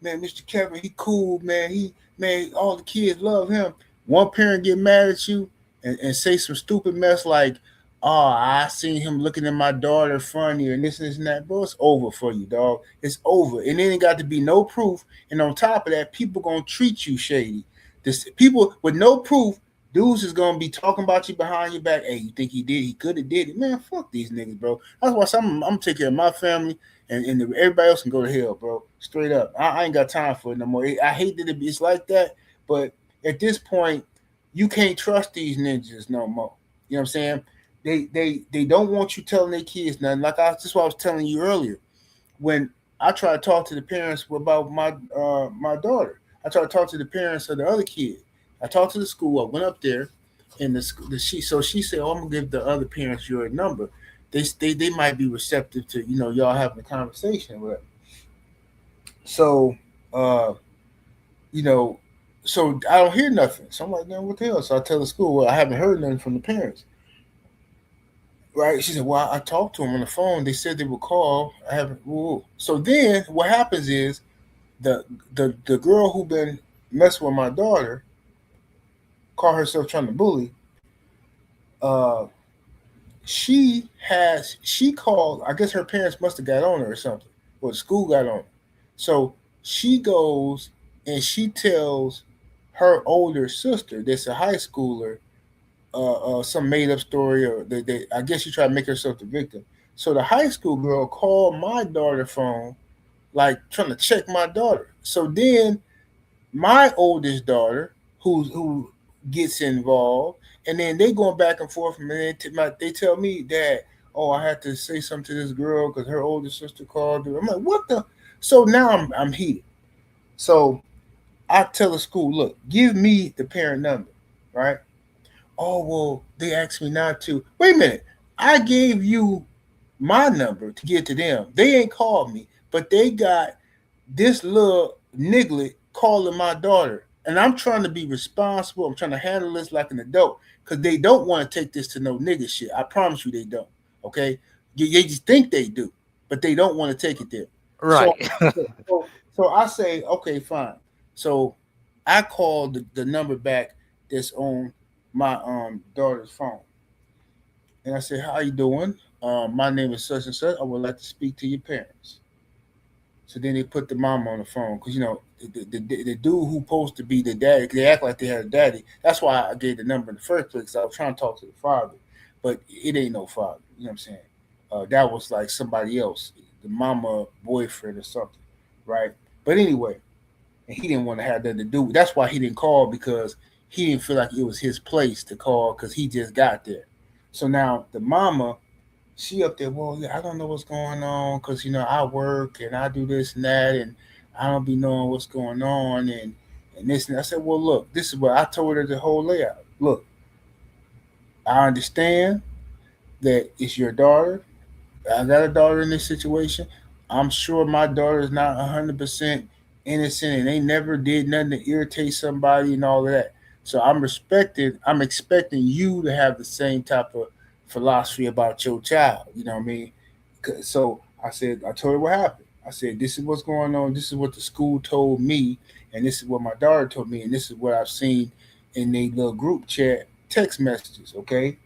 Mr. Kevin, he cool, man. Man, all the kids love him. One parent get mad at you and say some stupid mess like, oh, I seen him looking at my daughter funny and this and that, bro. It's over for you, dog. It's over. And then it got to be no proof. And on top of that, people gonna treat you shady. This people with no proof, dudes is gonna be talking about you behind your back. Hey, you think he did? He could have did it, man. Fuck these niggas, bro. That's why I'm gonna take care of my family, and everybody else can go to hell, bro. Straight up. I ain't got time for it no more. I hate that it's like that, but at this point, you can't trust these ninjas no more. You know what I'm saying? They don't want you telling their kids nothing. Like that's what I was telling you earlier. When I try to talk to the parents about my daughter, I try to talk to the parents of the other kid. I talked to the school. I went up there, and she said, "Oh, I'm gonna give the other parents your number. They might be receptive to y'all having a conversation with." So uh, you know, so I don't hear nothing. So I'm like, man, what the hell? So I tell the school, well, I haven't heard nothing from the parents. Right? She said, "Well, I talked to them on the phone. They said they would call. I haven't." Woo. So then, what happens is the girl who been messing with my daughter, caught herself trying to bully. Uh, she called. I guess her parents must have got on her or something, or the school got on her. So she goes and she tells her older sister, that's a high schooler, some made up story, or I guess she tried to make herself the victim. So the high school girl called my daughter phone, like trying to check my daughter. So then my oldest daughter, who gets involved, and then they going back and forth, and they tell me, Dad, oh, I had to say something to this girl because her older sister called her. I'm like, what the? So now I'm heated. So I tell the school, look, give me the parent number, right? Oh well, they asked me not to. Wait a minute. I gave you my number to get to them. They ain't called me, but they got this little niglet calling my daughter, and I'm trying to be responsible. I'm trying to handle this like an adult because they don't want to take this to no nigga shit. I promise you, they don't. Okay, you just think they do, but they don't want to take it there. So, Right. so I say, okay, fine. So I called the number back that's on my daughter's phone, and I said, "How you doing? My name is such and such. I would like to speak to your parents." So then they put the mom on the phone because the dude who supposed to be the daddy, they act like they had a daddy. That's why I gave the number in the first place. 'Cause I was trying to talk to the father, but it ain't no father. You know what I'm saying? That was like somebody else, the mama boyfriend or something, right? But anyway, and he didn't want to have nothing to do. That's why he didn't call because he didn't feel like it was his place to call because he just got there. So now the mama, she up there, well, yeah, I don't know what's going on because I work and I do this and that, and I don't be knowing what's going on and this and that. I said, well, look, this is what I told her the whole layout. Look, I understand that it's your daughter. I got a daughter in this situation. I'm sure my daughter is not 100% innocent and they never did nothing to irritate somebody and all of that. So I'm expecting you to have the same type of philosophy about your child. You know what I mean? So I told her what happened. I said, this is what's going on. This is what the school told me. And this is what my daughter told me. And this is what I've seen in the little group chat text messages. Okay,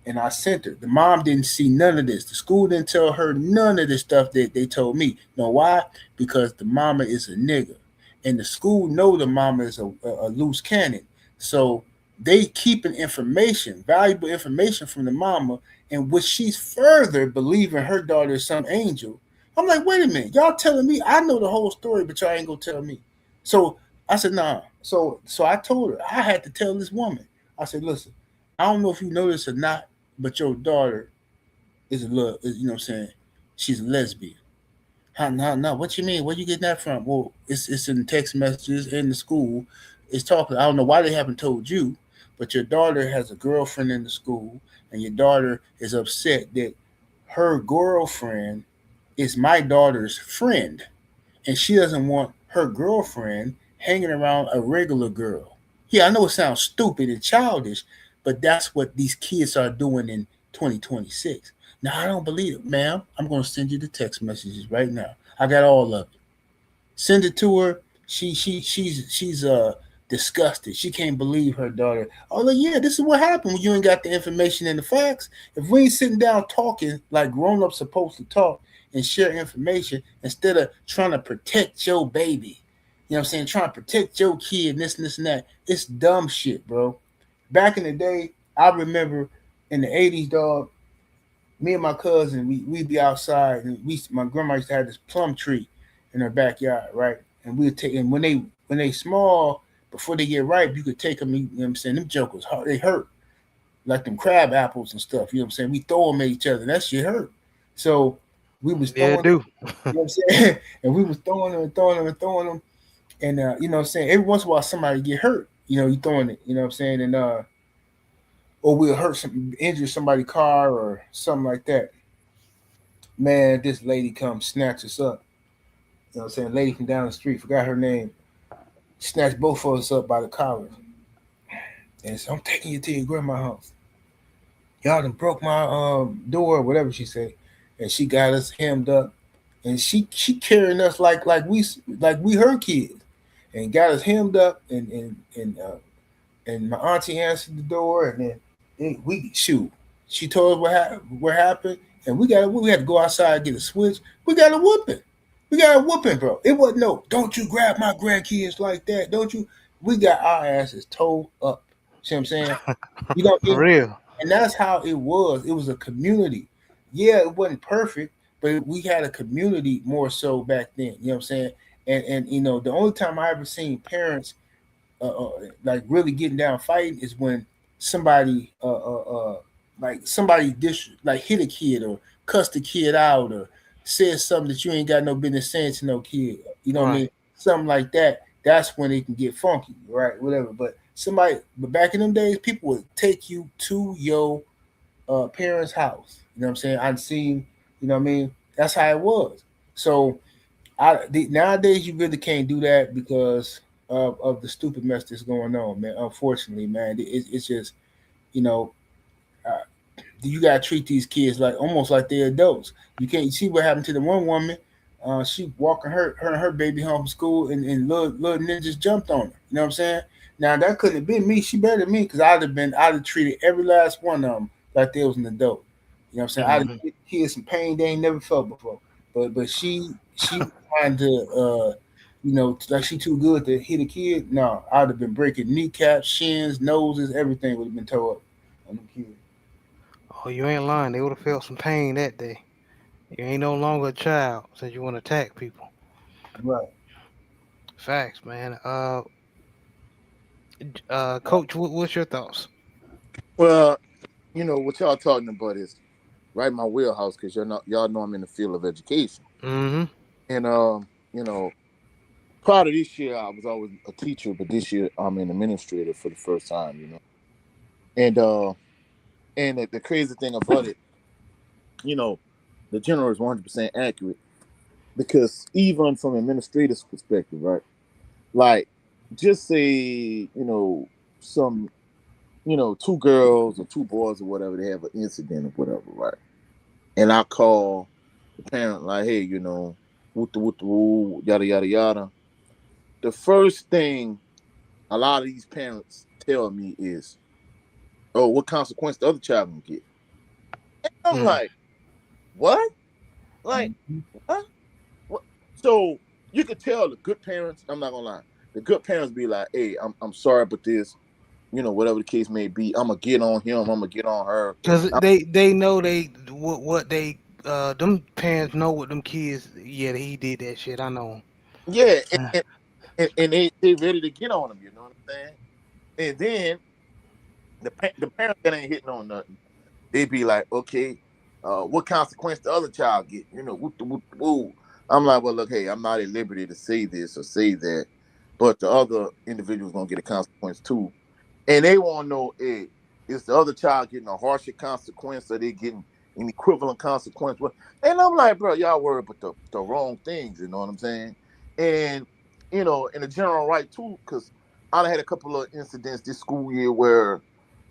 and I sent her. The mom didn't see none of this. The school didn't tell her none of the stuff that they told me. You know why? Because the mama is a nigga, and the school know the mama is a loose cannon. So they keeping information, valuable information from the mama, in which she's further believing her daughter is some angel. I'm like, wait a minute, y'all telling me I know the whole story, but y'all ain't gonna tell me. So I said, nah. So I told her I had to tell this woman. I said, listen, I don't know if you know this or not, but your daughter is a little, you know what I'm saying? She's a lesbian. How, no, no. What you mean? Where you getting that from? Well, it's in text messages in the school. It's talking. I don't know why they haven't told you, but your daughter has a girlfriend in the school, and your daughter is upset that her girlfriend is my daughter's friend, and she doesn't want her girlfriend hanging around a regular girl. Yeah, I know it sounds stupid and childish, but that's what these kids are doing in 2026. Now, I don't believe it, ma'am. I'm going to send you the text messages right now. I got all of it. Send it to her. She's disgusted. She can't believe her daughter. Oh like, yeah, this is what happened when you ain't got the information and the facts. If we ain't sitting down talking like grown ups supposed to talk and share information instead of trying to protect your baby. You know what I'm saying? Trying to protect your kid and this and that. It's dumb shit, bro. Back in the day, I remember in the 80s, dog, me and my cousin, we'd be outside and my grandma used to have this plum tree in her backyard, right? And we would take and when they small, before they get ripe, you could take them, you know what I'm saying? Them jokers hurt, they hurt. Like them crab apples and stuff, you know what I'm saying? We throw them at each other, and that shit hurt. So we was Yeah, throwing, do. you know what I'm saying? And we was throwing them and throwing them and throwing them. And you know what I'm saying? Every once in a while somebody get hurt, you throwing it, you know what I'm saying? And or we'll injure somebody's car or something like that. Man, this lady comes snatch us up. You know what I'm saying? Lady from down the street, forgot her name. Snatched both of us up by the collars. And so I'm taking you to your grandma's house. Y'all done broke my door, or whatever she said. And she got us hemmed up. And she carrying us like we her kids. And got us hemmed up and my auntie answered the door and then we shoot. She told us what happened, and we had to go outside and get a switch. We got a whooping. We got a whooping, bro. It wasn't no, don't you grab my grandkids like that, don't you? We got our asses towed up. See what I'm saying? You know what I For mean? real. And that's how it was. It was a community. Yeah, it wasn't perfect, but we had a community more so back then. You know what I'm saying? And the only time I ever seen parents like really getting down fighting is when somebody like somebody like hit a kid or cussed a kid out or said something that you ain't got no business saying to no kid. You know what I mean? Right. Something like that. That's when it can get funky, right? Whatever. But back in them days, people would take you to your parents' house. You know what I'm saying? I've seen. You know what I mean? That's how it was. So Nowadays you really can't do that because of the stupid mess that's going on, man. Unfortunately, man, it's just you know uh, you gotta treat these kids like almost like they're adults. You can't see what happened to the one woman. She walking her and her baby home from school, and little ninjas jumped on her. You know what I'm saying? Now that couldn't have been me. She better than me because I'd have treated every last one of them like they was an adult. You know what I'm saying? I'd have Mhm. given kids some pain they ain't never felt before. But she was trying to like she too good to hit a kid. No, I'd have been breaking kneecaps, shins, noses, everything would have been tore up on them kids. Oh, you ain't lying. They would have felt some pain that day. You ain't no longer a child since you want to attack people. Right. Facts, man. Coach, what's your thoughts? Well, what y'all talking about is right in my wheelhouse because y'all know I'm in the field of education. Mm-hmm. And prior to this year I was always a teacher, but this year I'm an administrator for the first time. And the crazy thing about it, you know, the general is 100% accurate because even from an administrator's perspective, right? Like, just say, some, two girls or two boys or whatever, they have an incident or whatever, right? And I call the parent like, hey, woo the woo, yada yada yada. The first thing a lot of these parents tell me is, "Oh, what consequence the other child gonna get?" And I'm Mm. like, "What? Like, what? What?" So you could tell the good parents. I'm not gonna lie. The good parents be like, "Hey, I'm sorry, but this, whatever the case may be, I'm gonna get on him. I'm gonna get on her." Cause they know they what they them parents know what them kids. Yeah, he did that shit. I know. Yeah, and they ready to get on him. You know what I'm saying? And then the parents that ain't hitting on nothing, they be like, okay, what consequence the other child get? Whoop the whoop the woo. I'm like, well, look, hey, I'm not at liberty to say this or say that, but the other individual's gonna get a consequence too. And they want to know, hey, is the other child getting a harsher consequence or they getting an equivalent consequence? And I'm like, bro, y'all worry about the wrong things, you know what I'm saying? And, in the general right too, because I had a couple of incidents this school year where,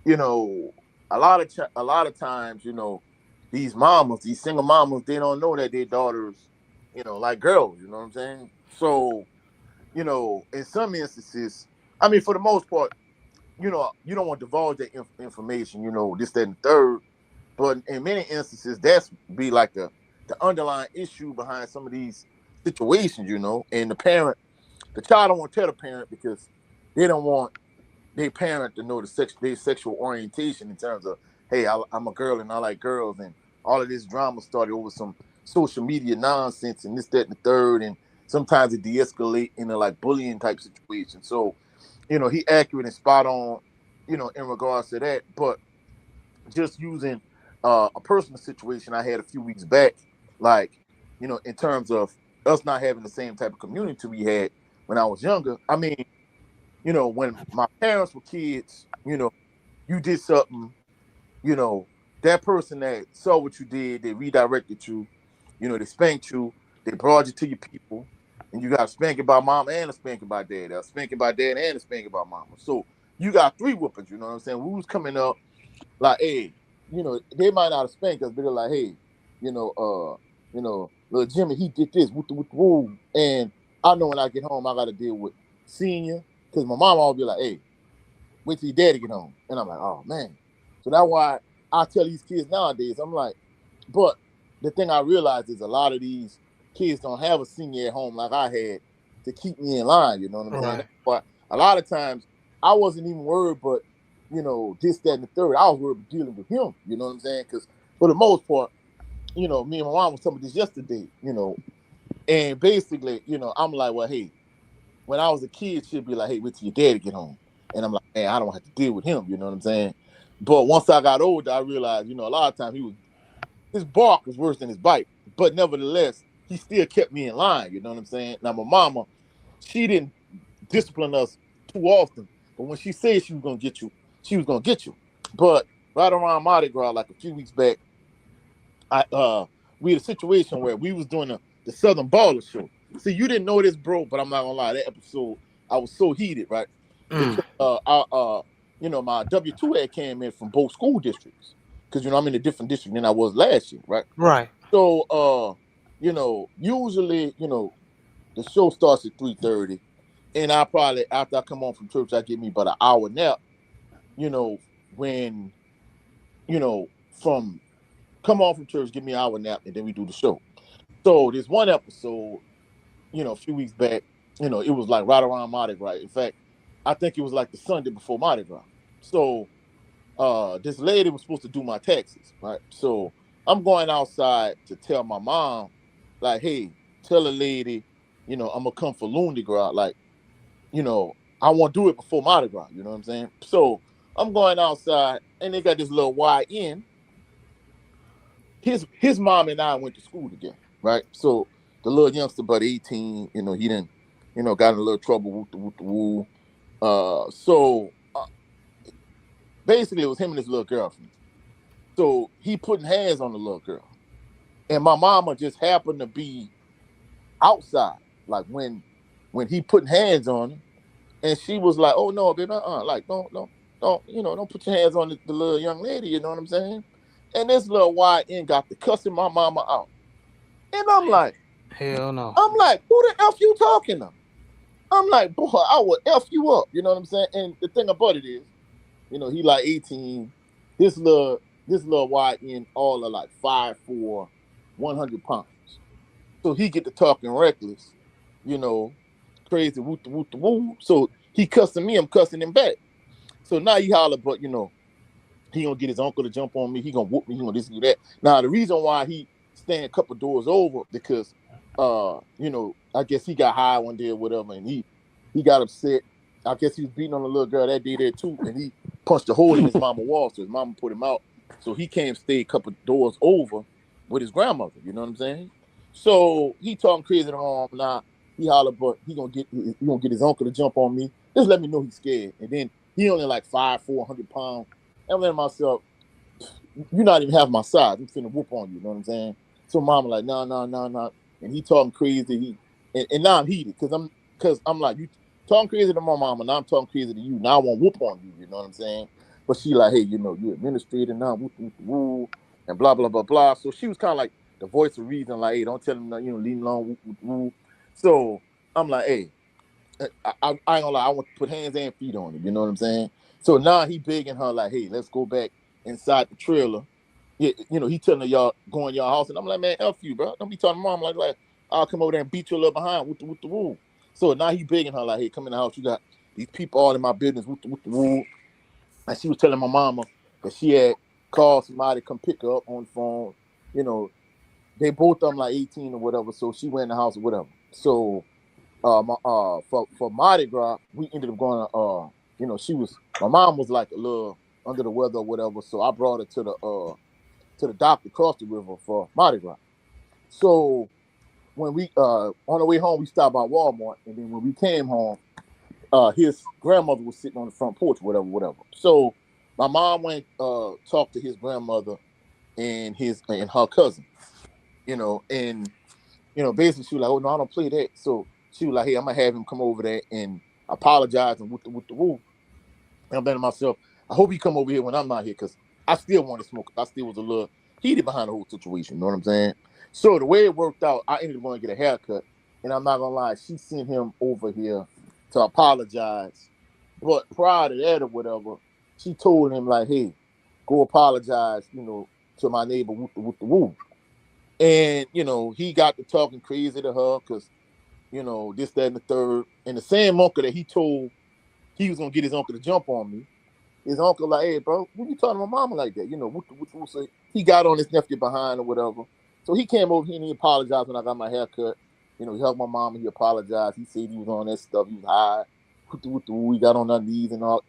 you know, a lot of times, these mamas, these single mamas, they don't know that their daughters, like girls, you know what I'm saying? So, in some instances, I mean, for the most part, you don't want to divulge that information, this, that, and the third. But in many instances, that's be like the underlying issue behind some of these situations, and the child don't want to tell the parent because they don't want their parent to know their sexual orientation in terms of, hey, I'm a girl and I like girls, and all of this drama started over some social media nonsense and this, that, and the third, and sometimes it de-escalate into like bullying type situation. So, he accurate and spot on, in regards to that. But just using a personal situation I had a few weeks back, like, in terms of us not having the same type of community we had when I was younger. I mean, when my parents were kids, you did something, you know, that person that saw what you did, they redirected you, they spanked you, they brought you to your people, and you got a spanking by mom and a spanking by dad, a spanking by dad and a spanking by mama. So you got three whoopings, you know what I'm saying? We was coming up like, hey, they might not have spanked us, but they're like, hey, little Jimmy, he did this with the woo. And I know when I get home, I got to deal with senior, because my mom always be like, hey, wait till your daddy get home. And I'm like, oh man. So that's why I tell these kids nowadays, I'm like, but the thing I realize is a lot of these kids don't have a senior at home like I had to keep me in line. You know what I'm saying? Right. But a lot of times I wasn't even worried, but this, that, and the third, I was worried about dealing with him. You know what I'm saying? Because for the most part, me and my mom was talking about this yesterday, and basically, I'm like, well, hey, when I was a kid, she'd be like, hey, wait till your daddy get home. And I'm like, man, I don't have to deal with him, you know what I'm saying? But once I got older, I realized, a lot of times his bark was worse than his bite. But nevertheless, he still kept me in line, you know what I'm saying? Now my mama, she didn't discipline us too often. But when she said she was gonna get you, she was gonna get you. But right around Mardi Gras, like a few weeks back, I we had a situation where we was doing the Southern Baller Show. See, you didn't know this, bro, but I'm not gonna lie. That episode, I was so heated, right? Mm. Because my W-2 ad came in from both school districts. Because I'm in a different district than I was last year, right? Right. So usually, the show starts at 3:30, and I probably after I come home from church, I give me about an hour nap. When from come home from church, give me an hour nap, and then we do the show. So there's one episode, a few weeks back, it was like right around Mardi Gras. In fact, I think it was like the Sunday before Mardi Gras. So this lady was supposed to do my taxes, right? So I'm going outside to tell my mom, like, hey, tell a lady, I'm gonna come for Lundi Gras, like, I want to do it before Mardi Gras, you know what I'm saying? So I'm going outside, and they got this little YN. His mom and I went to school together, right? So the little youngster, about 18, he didn't, got in a little trouble with the woo. Basically, it was him and his little girlfriend. So he putting hands on the little girl, and my mama just happened to be outside, like when he putting hands on her, and she was like, "Oh no, baby, like don't put your hands on the little young lady." You know what I'm saying? And this little YN got to cussing my mama out, and Hell no. I'm like, who the f you talking to? I'm like, boy, I will f you up. You know what I'm saying? And the thing about it is, he like 18. This little YN all are like 5'4", 100 pounds. So he get to talking reckless, you know, crazy woot the woot the woo. So he cussing me, I'm cussing him back. So now he holler, but he gonna get his uncle to jump on me. He gonna whoop me. He gonna this do that. Now the reason why he stand a couple doors over because I guess he got high one day or whatever, and he got upset. I guess he was beating on a little girl that day there too, and he punched a hole in his mama wall, so his mama put him out. So he came stay a couple doors over with his grandmother. You know what I'm saying? So he talking crazy to mom. Now he holler, but he gonna get his uncle to jump on me. Just let me know he's scared, and then he only like 5'4", 100 pounds. I'm letting myself, you're not even half my size. I'm finna whoop on you. You know what I'm saying? So mama like, no, no, no, no. And he talking crazy. And now I'm heated because I'm like, you talking crazy to my mama. Now I'm talking crazy to you. Now I want whoop on you. You know what I'm saying? But she like, hey, you administrator now, whoop, whoop, whoop, and blah, blah, blah, blah. So she was kind of like the voice of reason, like, hey, don't tell him, leave him alone, whoop, whoop, whoop. So I'm like, hey, I ain't gonna lie, I want to put hands and feet on him. You know what I'm saying? So now he begging her like, hey, let's go back inside the trailer. Yeah, he telling her y'all go in y'all house, and I'm like, man, F you, bro. Don't be telling mom like I'll come over there and beat you a little behind with the rule. So now he begging her like, hey, come in the house. You got these people all in my business with the rule. And she was telling my mama that she had called somebody to come pick her up on the phone. They both of them like 18 or whatever. So she went in the house or whatever. So for Mardi Gras, we ended up going my mom was like a little under the weather or whatever, so I brought her to the doctor across the river for Mardi Gras. So when we on the way home, we stopped by Walmart, and then when we came home, his grandmother was sitting on the front porch, whatever. So my mom went talked to his grandmother and her cousin, and basically she was like, oh no, I don't play that. So she was like, hey, I'm gonna have him come over there and apologize and with the roof. And I'm thinking to myself, I hope he come over here when I'm not here because I still want to smoke. I still was a little heated behind the whole situation. You know what I'm saying? So the way it worked out, I ended up going to get a haircut. And I'm not gonna lie, she sent him over here to apologize. But prior to that or whatever, she told him like, hey, go apologize, to my neighbor with the roof. And, he got to talking crazy to her because, this, that, and the third. And the same uncle that he told he was going to get his uncle to jump on me, his uncle like, hey, bro, what you talking to my mama like that? So he got on his nephew behind or whatever. So he came over here and he apologized when I got my hair cut. He helped my mama. He apologized. He said he was on that stuff. He was high. He got on our knees and all.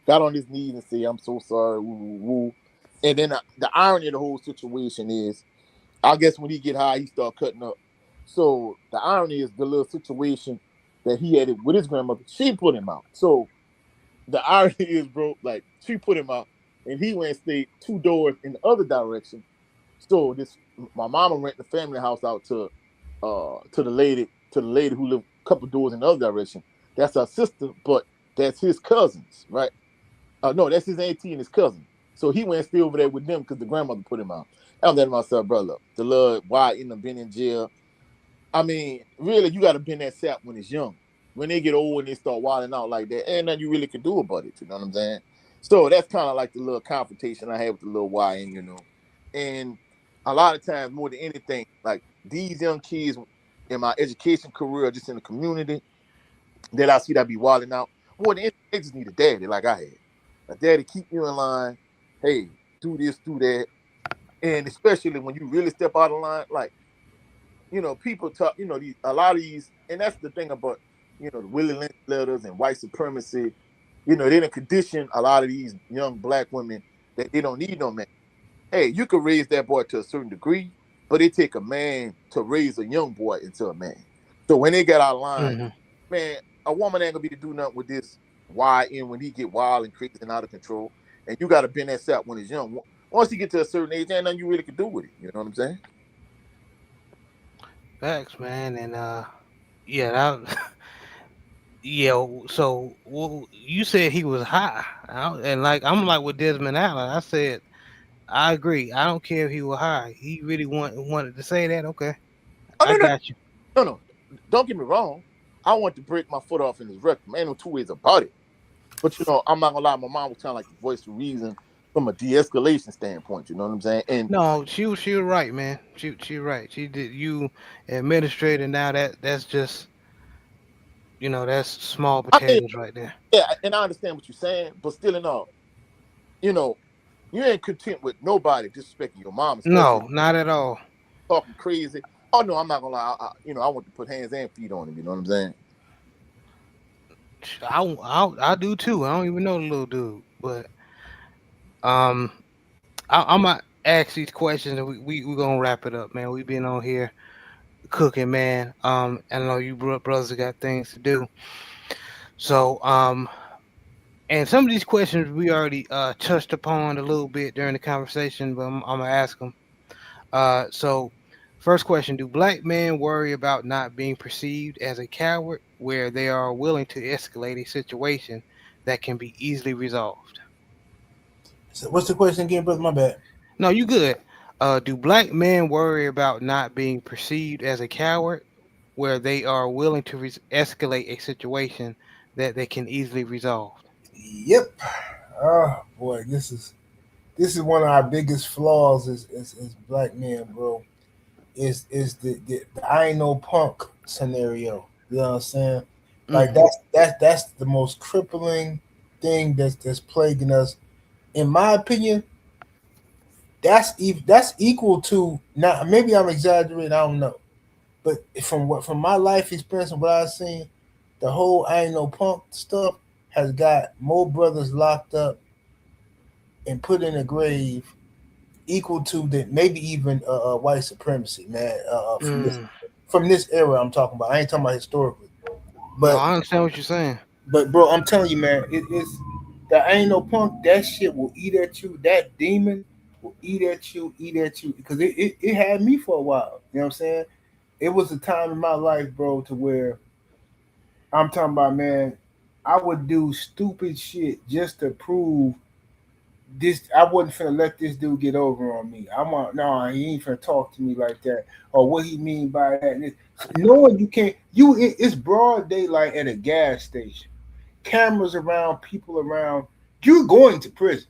Got on his knees and said, I'm so sorry. Woo, woo, woo. And then the irony of the whole situation is, I guess when he get high, he start cutting up. So the irony is the little situation that he had with his grandmother, she put him out. So the irony is, bro, like she put him out and he went and stayed 2 doors in the other direction. So my mama rent the family house out to the lady to the lady who lived a couple doors in the other direction. That's our sister, but that's his cousins, right? No, that's his auntie and his cousin. So he went and stay over there with them because the grandmother put him out. I was letting myself, brother, the love, why in them been in jail. I mean, really, you got to bend that sap when it's young. When they get old and they start wilding out like that, ain't nothing you really can do about it. You know what I'm saying? So that's kind of like the little confrontation I had with the little YN, And a lot of times, more than anything, like these young kids in my education career, just in the community, that I see that be wilding out, more than anything, they just need a daddy like I had. A daddy keep you in line. Hey, do this, do that. And especially when you really step out of line, like, people talk, a lot of these, and that's the thing about, the Willie Lynch letters and white supremacy, they didn't condition a lot of these young black women that they don't need no man. Hey, you could raise that boy to a certain degree, but it take a man to raise a young boy into a man. So when they get out of line, Mm-hmm. man, a woman ain't gonna be to do nothing with this YN when he get wild and crazy and out of control. And you gotta bend that sap when he's young. Once he get to a certain age, ain't nothing you really can do with it. You know what I'm saying? Facts, man, and yeah, that, yeah. So you said he was high, and like I'm like with Desmond Allen. I said I agree. I don't care if he was high. He really wanted to say that. Okay, Oh I no, no, got you. no, no. Don't get me wrong. I want to break my foot off in his record. Man, no two ways about it. But I'm not gonna lie, my mom was kind of like the voice of reason from a de-escalation standpoint. You know what I'm saying? And No, she was right, man. She right. She did you administrator now. That's just that's small I mean, potatoes right there. yeah, and I understand what you're saying, but still in all, you know, you ain't content with nobody disrespecting your mom, especially No, not at all. talking crazy. Oh no, I'm not gonna lie. I want to put hands and feet on him. You know what I'm saying? I do too. I don't even know the little dude, but um, I'm gonna ask these questions and we gonna wrap it up, man. We been on here cooking, man. I know you brothers got things to do, so and some of these questions we already touched upon a little bit during the conversation, but I'm gonna ask them. So first question: do black men worry about not being perceived as a coward, where they are willing to escalate a situation that can be easily resolved? So what's the question again, brother? My bad. No, you good. Do black men worry about not being perceived as a coward, where they are willing to escalate a situation that they can easily resolve? Yep. Oh boy, this is one of our biggest flaws as black men, bro. Is the I ain't no punk scenario. You know what I'm saying? Like Hmm. that's the most crippling thing that's plaguing us. In my opinion, that's equal to, now maybe I'm exaggerating, I don't know. But from my life experience and what I've seen, the whole I ain't no punk stuff has got more brothers locked up and put in a grave equal to the maybe even white supremacy, man. Mm. From this era, I'm talking about. I ain't talking about historically, No, but I understand what you're saying. bro, I'm telling you, man, it's that ain't no punk. That shit will eat at you. That demon will eat at you, because it had me for a while. You know what I'm saying? It was a time in my life, bro, to where I'm talking about, man. I would do stupid shit just to prove this. I wasn't finna let this dude get over on me. I'm on no, he ain't finna talk to me like that. Or what he mean by that. And knowing you can't, it's broad daylight at a gas station. Cameras around, people around. You're going to prison.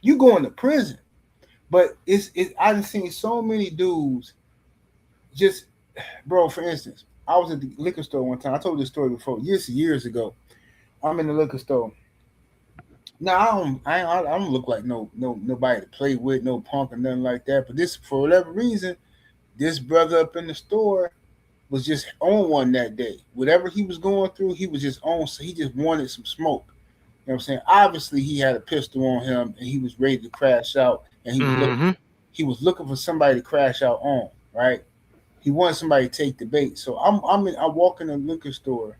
You going to prison. But I've seen so many dudes just, bro. For instance, I was at the liquor store one time. I told this story before, years ago. I'm in the liquor store. Now I don't look like nobody to play with, no punk or nothing like that. But this, for whatever reason, this brother up in the store was just on one that day. Whatever he was going through, he was just on. So he just wanted some smoke. You know what I'm saying? Obviously, he had a pistol on him and he was ready to crash out. And Hmm. he was looking for somebody to crash out on. Right? He wanted somebody to take the bait. So I walk in the liquor store.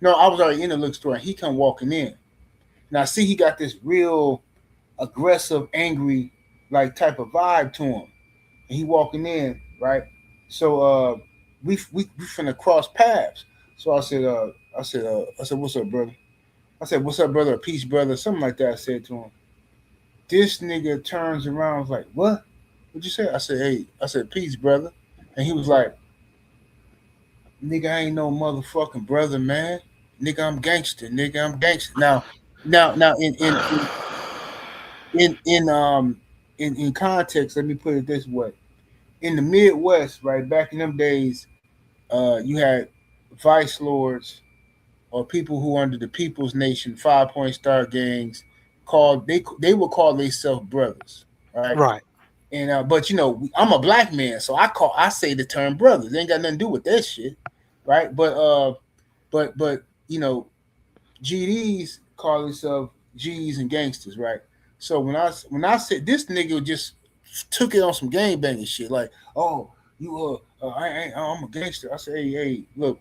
No, I was already in the liquor store and he come walking in. And I see he got this real aggressive, angry, like type of vibe to him. And he walking in, right? So we finna cross paths. So I said, what's up, brother? I said, what's up, brother? Peace, brother, something like that. I said to him. This nigga turns around, was like, what? What'd you say? I said, hey, I said, peace, brother. And he was like, nigga, I ain't no motherfucking brother, man. Nigga, I'm gangster. Nigga, I'm gangster. Now, in in context, let me put it this way: in the Midwest, right back in them days, you had vice lords or people who under the People's Nation 5 Point Star gangs called they would call themselves brothers, right? Right. And but you know, I'm a black man, so I say the term brothers. It ain't got nothing to do with that shit, right? But you know, GDs call themselves G's and gangsters, right? So when I said this nigga just took it on some gang banging shit, like, oh, you I'm a gangster. I said, hey, look,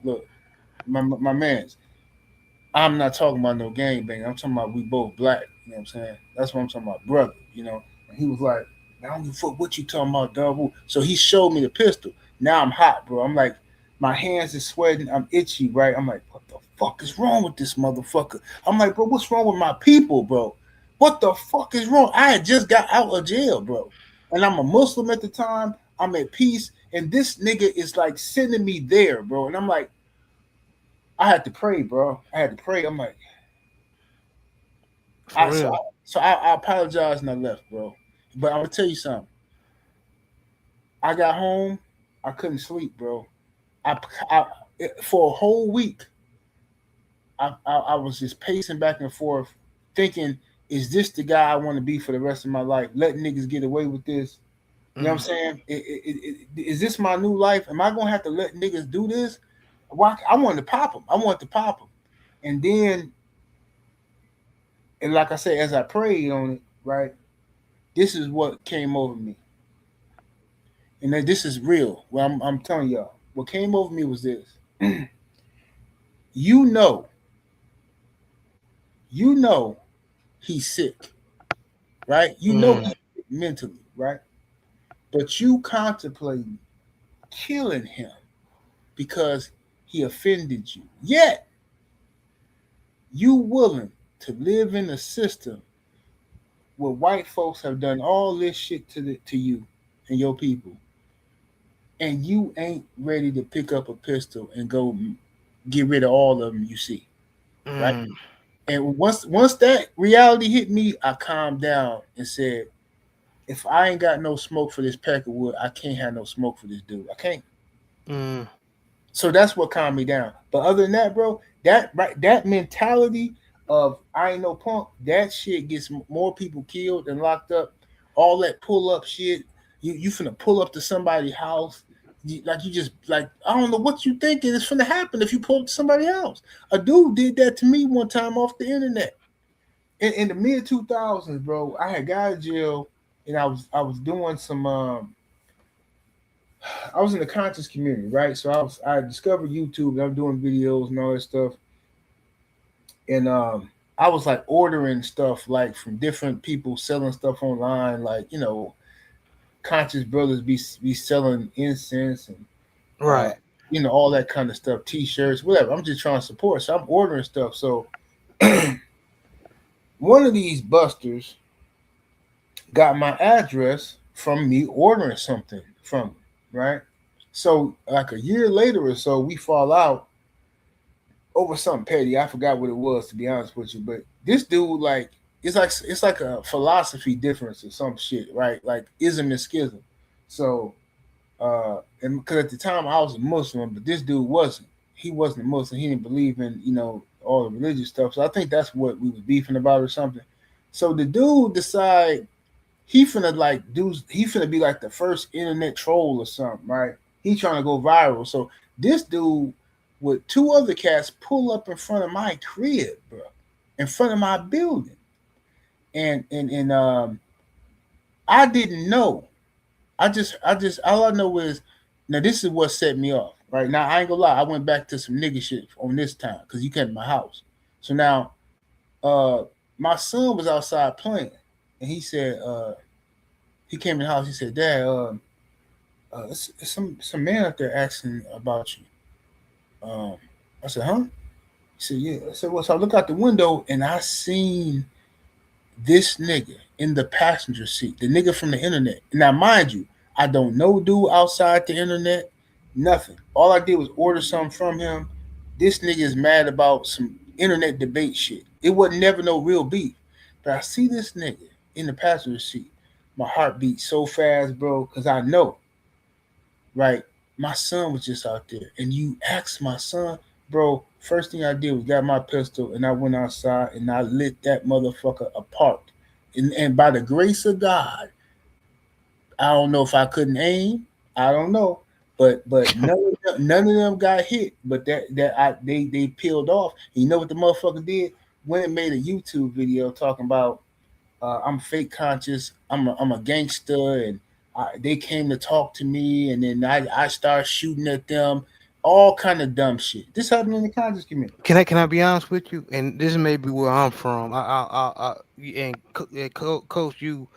my man's. I'm not talking about no gang banging. I'm talking about we both black. You know what I'm saying? That's what I'm talking about, brother. You know. And he was like, I don't give a fuck what you talking about, double. So he showed me the pistol. Now I'm hot, bro. I'm like, my hands is sweating. I'm itchy, right? I'm like, what the fuck is wrong with this motherfucker? I'm like, bro, what's wrong with my people, bro? What the fuck is wrong? I had just got out of jail, bro. And I'm a Muslim at the time. I'm at peace. And this nigga is like sending me there, bro. And I'm like, I had to pray, bro. I had to pray. I'm like, For so real. I apologize and I left, bro. But I'm gonna tell you something. I got home, I couldn't sleep, bro. I for a whole week, I was just pacing back and forth, thinking, is this the guy I want to be for the rest of my life? Letting niggas get away with this. You know what I'm Mm. saying? Is this my new life? Am I gonna have to let niggas do this? Why? I wanted to pop them. I wanted to pop them. And then, and like I said, as I prayed on it, right, this is what came over me. And then this is real. Well, I'm telling y'all, what came over me was this. you know, you know, he's sick, right? You know Mm. he's sick mentally, right? But you contemplating killing him because he offended you. Yet you willing to live in a system where white folks have done all this shit to you and your people, and you ain't ready to pick up a pistol and go get rid of all of them you see, right? Mm. And once that reality hit me, I calmed down and said, if I ain't got no smoke for this pack of wood, I can't have no smoke for this dude. I can't. Mm. So that's what calmed me down. But other than that, bro, that mentality of I ain't no punk, that shit gets more people killed and locked up. All that pull up shit, you finna pull up to somebody's house. Like you just like I don't know what you thinking is finna happen if you pull up to somebody else. A dude did that to me one time off the internet in the mid 2000s, bro. I had got out of jail and I was doing some I was in the conscious community, right? So I discovered YouTube and I'm doing videos and all that stuff. And I was like ordering stuff like from different people selling stuff online, like, you know, conscious brothers be selling incense and uh Right. you know, all that kind of stuff, t-shirts, whatever. I'm just trying to support. So I'm ordering stuff. So one of these busters got my address from me ordering something from him, right? So like a year later or so, we fall out over something petty. I forgot what it was, to be honest with you. But this dude, like, it's like a philosophy difference or some shit, right? Like ism and schism. So and because at the time I was a Muslim, but this dude wasn't. He wasn't a Muslim. He didn't believe in, you know, all the religious stuff. So I think that's what we was beefing about or something. So the dude decide he finna be like the first internet troll or something, right? He trying to go viral. So this dude with two other cats pull up in front of my crib, bro, in front of my building, and I didn't know. I just all I know is now this is what set me off. Right now, I ain't gonna lie. I went back to some nigga shit on this time because you came to my house. So now, uh, my son was outside playing, and he said, he came in the house. He said, "Dad, It's some man out there asking about you. I said, huh? He said, yeah. I said, well, so I look out the window and I seen this nigga in the passenger seat, the nigga from the internet. Now, mind you, I don't know dude outside the internet, nothing. All I did was order something from him. This nigga is mad about some internet debate shit. It wasn't never no real beef. But I see this nigga in the passenger seat. My heart beats so fast, bro, because I know, right? My son was just out there. And you asked my son, bro, first thing I did was got my pistol and I went outside and I lit that motherfucker apart. And by the grace of God, I don't know if I couldn't aim. I don't know. But none of them got hit. But they peeled off. And you know what the motherfucker did? Went and made a YouTube video talking about I'm fake conscious. I'm a gangster, and they came to talk to me, and then I started shooting at them, all kind of dumb shit. This happened in the conscious community. Can I be honest with you? And this may be where I'm from. Coach, you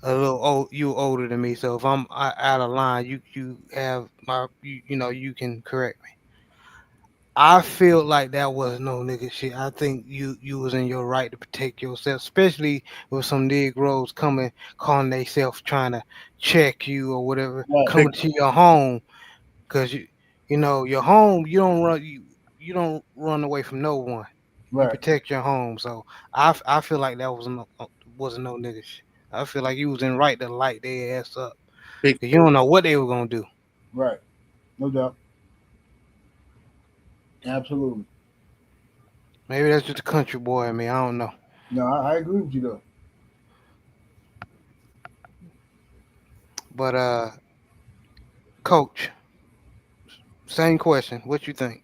a little old. You older than me, so if I'm out of line, you have my you know you can correct me. I feel like that was no nigga shit. I think you was in your right to protect yourself, especially with some Negroes coming, calling themselves trying to check you or whatever, Right, coming to your home, cause you know your home. You don't run away from no one. You right, protect your home. So I feel like that wasn't no nigga shit. I feel like you was in right to light their ass up, Big, cause you don't know what they were gonna do. right. No doubt. Absolutely. Maybe that's just a country boy in me. I don't know. No, I agree with you though. But coach, same question. What you think?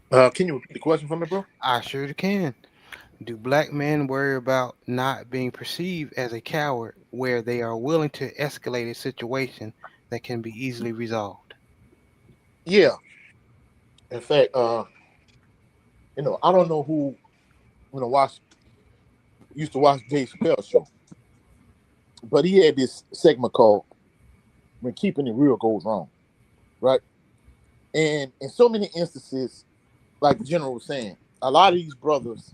can you repeat the question for me, bro? I sure can. Do black men worry about not being perceived as a coward where they are willing to escalate a situation that can be easily resolved? Yeah. In fact, I don't know who watch used to watch Dave Chappelle show, but he had this segment called "When Keeping It Real Goes Wrong," right? And in so many instances, like the general was saying, a lot of these brothers,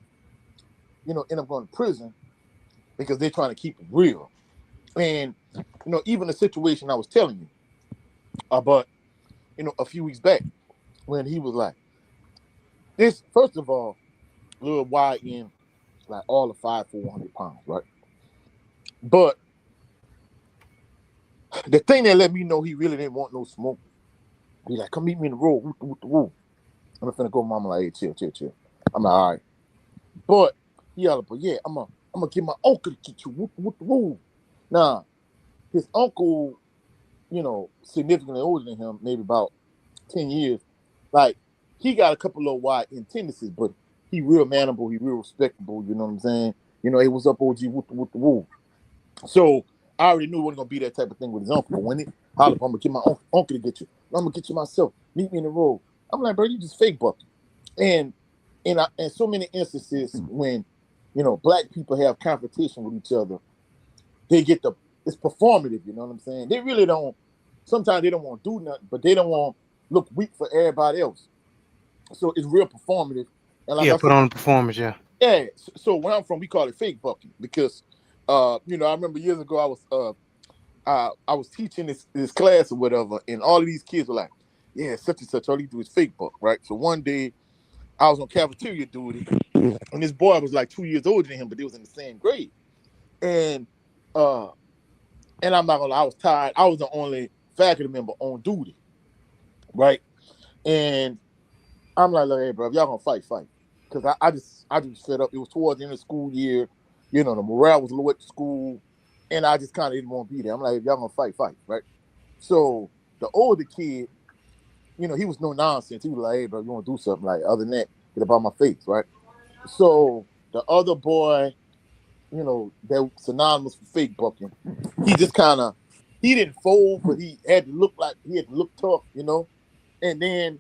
end up going to prison because they're trying to keep it real. And even the situation I was telling you about, a few weeks back when he was like, this first of all, little YN, like all of 5'4" right? But the thing that let me know he really didn't want no smoke, he like, come meet me in the road. Woo. I'm finna go, mama, like, hey, chill. I'm like, all right. But he yelled, but yeah, I'm gonna get my uncle to get you. Woo. Now, his uncle, significantly older than him, maybe about 10 years, like, he got a couple of YN tendencies, but he real manable, he real respectable, you know what I'm saying? Hey, what's up, OG, woo. So I already knew it wasn't gonna be that type of thing with his uncle. But when he hollered, I'm gonna get my uncle to get you. I'm gonna get you myself. Meet me in the road. I'm like, bro, you just fake bucking. And in so many instances when black people have competition with each other, they get it's performative. You know what I'm saying? They really don't. Sometimes they don't want to do nothing, but they don't want to look weak for everybody else. So it's real performative. And like Yeah, I put said, on the performance. Yeah. yeah. So where I'm from, we call it fake bucking because, I remember years ago I was teaching this class or whatever, and all of these kids were like, "Yeah, such and such. All you do is fake buck, right?" So one day I was on cafeteria duty, and this boy was like 2 years older than him, but they was in the same grade. And uh, and I'm not gonna lie, I was tired. I was the only faculty member on duty, right? And I'm like, hey, bro, if y'all gonna fight, because I just fed up. It was towards the end of the school year, the morale was low at the school, and I just kind of didn't want to be there. I'm like, if y'all gonna fight, right? So the older kid, he was no nonsense. He was like, hey, bro, you want to do something? Like, other than that, get up out my face, right? So the other boy, that was synonymous for fake bucking, he just kind of, he didn't fold, but he had to look tough, And then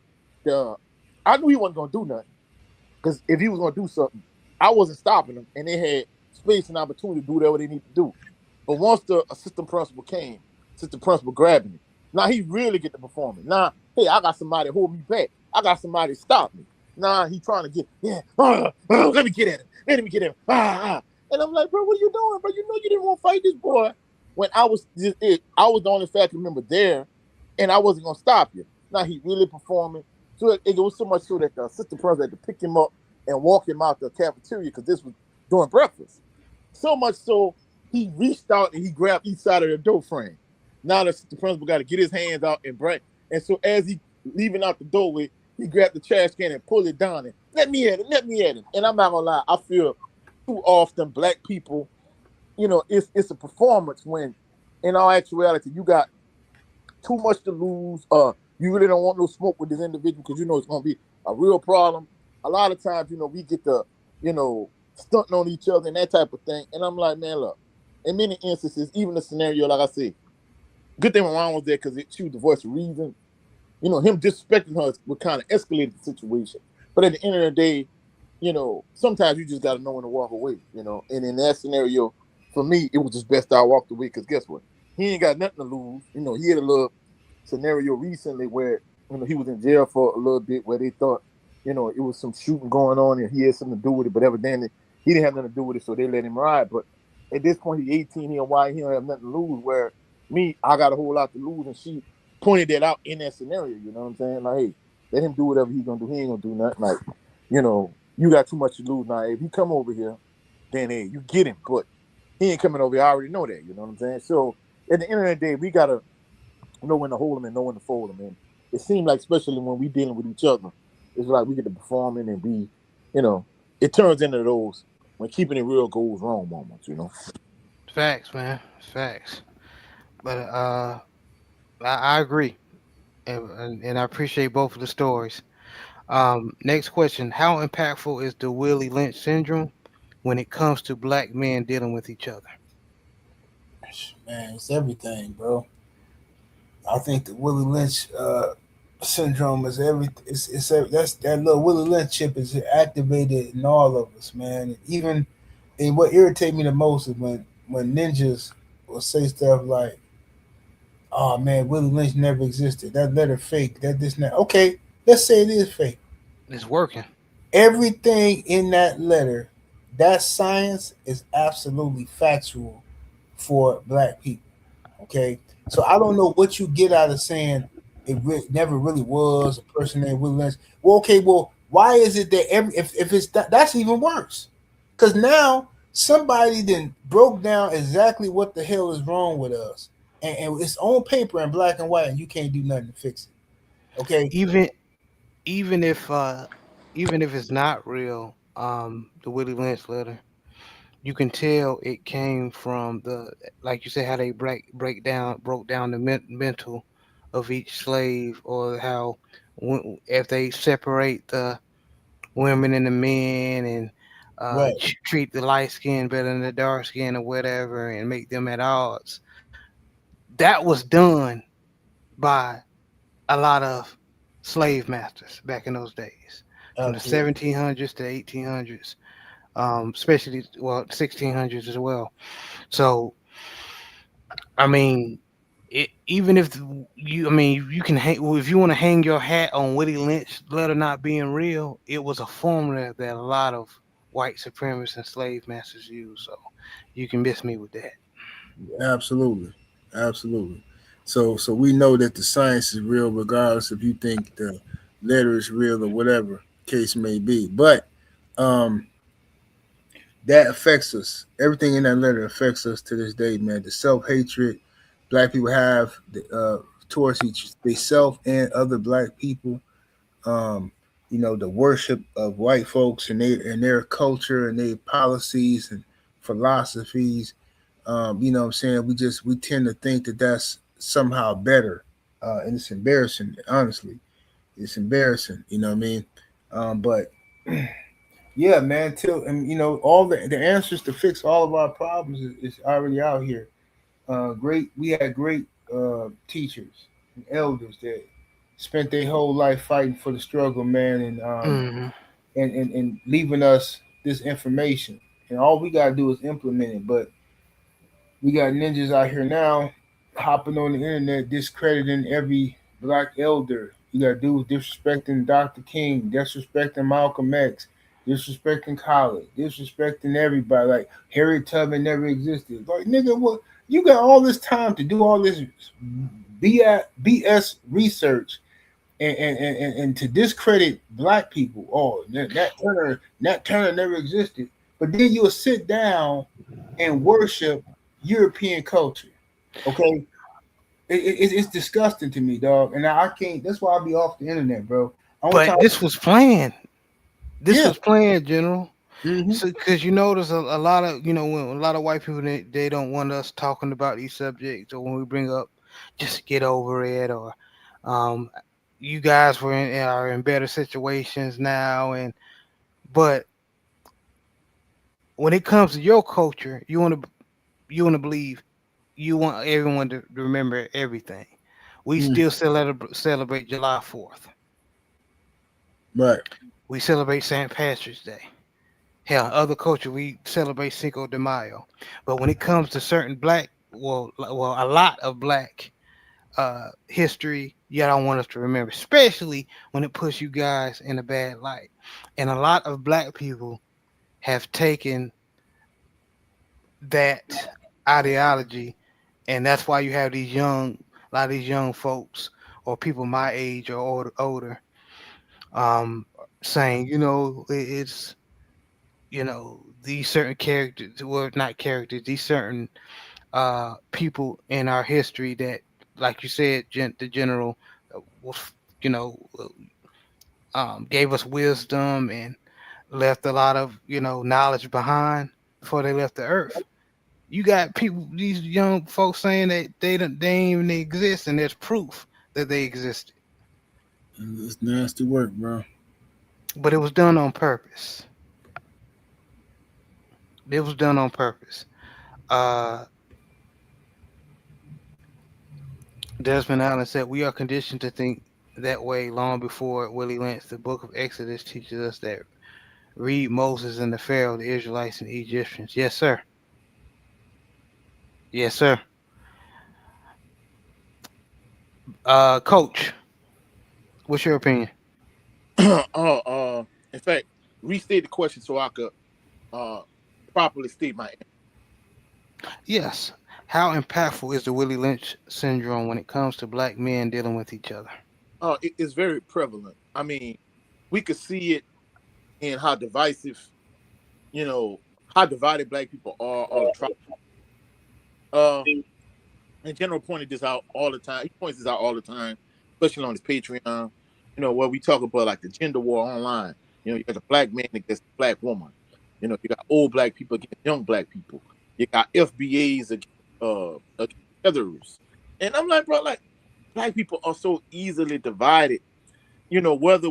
I knew he wasn't gonna do nothing because if he was gonna do something, I wasn't stopping him, and they had space and opportunity to do whatever they need to do. But once the assistant principal came, assistant principal grabbed me. Now he really get the performing. Now, hey, I got somebody hold me back. I got somebody stop me. Nah, he trying to get, yeah, let me get at him. Let me get him. And I'm like, bro, what are you doing, bro? You know you didn't want to fight this boy. When I was just I was the only faculty member there, and I wasn't gonna stop you. Now he really performing. So it was so much so that the assistant principal had to pick him up and walk him out the cafeteria because this was during breakfast. So much so he reached out and he grabbed each side of the door frame. Now the assistant principal got to get his hands out and break. And so as he leaving out the doorway, he grabbed the trash can and pulled it down and let me at it, let me at it. And I'm not gonna lie, I feel too often black people, it's a performance when in all actuality you got too much to lose. You really don't want no smoke with this individual because you know it's gonna be a real problem. A lot of times, we get the, stunting on each other and that type of thing. And I'm like, man, look, in many instances, even the scenario, like I said, good thing my mom was there because she was the voice of reason. Him disrespecting her would kind of escalate the situation. But at the end of the day, sometimes you just got to know when to walk away, And in that scenario, for me, it was just best I walked away because guess what? He ain't got nothing to lose. He had a little scenario recently where, he was in jail for a little bit where they thought, it was some shooting going on and he had something to do with it. But evidently, he didn't have nothing to do with it, so they let him ride. But at this point, he's 18, he white, he don't have nothing to lose. Where me, I got a whole lot to lose, and she pointed that out in that scenario. You know what I'm saying? Like, hey, let him do whatever he's gonna do. He ain't gonna do nothing. Like, you got too much to lose now. If he come over here, then hey, you get him. But he ain't coming over here. I already know that. You know what I'm saying? So at the end of the day, we gotta know when to hold him and know when to fold him. And it seems like, especially when we dealing with each other, it's like we get to performing and we, it turns into those when keeping it real goes wrong moments. Facts, man. Facts. But I agree, and I appreciate both of the stories. Next question: how impactful is the Willie Lynch syndrome when it comes to black men dealing with each other? Man, it's everything, bro. I think the Willie Lynch syndrome is everything. That's that little Willie Lynch chip is activated in all of us, man. Even and what irritates me the most is when ninjas will say stuff like, "Oh man, Willie Lynch never existed. That letter fake. That this and that." Okay, let's say it is fake. It's working. Everything in that letter, that science is absolutely factual for black people. Okay, so I don't know what you get out of saying never really was a person named Willie Lynch. Well, okay, well, why is it that if it's that's even worse? Because now somebody then broke down exactly what the hell is wrong with us, and it's on paper in black and white, and you can't do nothing to fix it. Okay, Even even if even if it's not real, the Willie Lynch letter, you can tell it came from the, like you said, how they broke down the mental of each slave, or how if they separate the women and the men, and right, treat the light skin better than the dark skin or whatever, and make them at odds. That was done by a lot of slave masters back in those days, from the absolutely, 1700s to 1800s, especially, well, 1600s as well. So I mean, even if you, I mean, you can hang, well, if you want to hang your hat on Willie Lynch letter not being real, it was a formula that a lot of white supremacists and slave masters used. So you can miss me with that. absolutely, absolutely. So we know that the science is real, regardless if you think the letter is real or whatever case may be. But um, that affects us. Everything in that letter affects us to this day, man. The self hatred black people have towards each they self and other black people. Um, the worship of white folks and their culture and their policies and philosophies. What I'm saying? We tend to think that that's somehow better, and it's embarrassing. Honestly, it's embarrassing. You know what I mean? But yeah, man. Till and all the answers to fix all of our problems is already out here. We had great teachers and elders that spent their whole life fighting for the struggle, man, Hmm. and leaving us this information. And all we gotta do is implement it. But we got ninjas out here now hopping on the internet discrediting every black elder. You got dudes disrespecting Dr. King, disrespecting Malcolm X, disrespecting college, disrespecting everybody. Like Harriet Tubman never existed. Like nigga, what? You got all this time to do all this BS research and to discredit black people. Oh, Nat Turner never existed. But then you'll sit down and worship European culture. Okay, it's disgusting to me, dog. And I can't. That's why I be off the internet, bro. Only But time, this was planned. This yeah. was planned, General. Mm-hmm. So, because you notice a lot of when a lot of white people they don't want us talking about these subjects, or when we bring up just get over it, or um, you guys are in better situations now, and but when it comes to your culture, you want to believe you want everyone to remember everything. We Mm. still celebrate July 4th. Right. We celebrate St. Patrick's Day. Hell, other culture we celebrate Cinco de Mayo. But when it comes to certain black, a lot of black history, you don't want us to remember, especially when it puts you guys in a bad light. And a lot of black people have taken that ideology, and that's why you have a lot of these young folks or people my age or older, um, saying, it's these certain characters, well, not characters, these certain people in our history that, like you said, the general was, you know, gave us wisdom and left a lot of knowledge behind before they left the earth. You got people, these young folks saying that they ain't even exist, and there's proof that they existed. It's nasty work, bro. But it was done on purpose. It was done on purpose. Uh, Desmond Allen said, "We are conditioned to think that way long before Willie Lynch. The book of Exodus teaches us that. Read Moses and the Pharaoh, the Israelites and the Egyptians." Yes, sir. Yes, sir. Coach, what's your opinion? In fact, restate the question so I could uh properly state my answer. Yes. How impactful is the Willie Lynch syndrome when it comes to black men dealing with each other? It's very prevalent. I mean, we could see it in how divisive, you know, how divided black people are all the time. Uh, and General pointed this out all the time. He points this out all the time, especially on his Patreon. Where we talk about like the gender war online. You got the black man against the black woman. You got old black people against young black people. You got FBAs against others. And I'm like, bro, like black people are so easily divided. Whether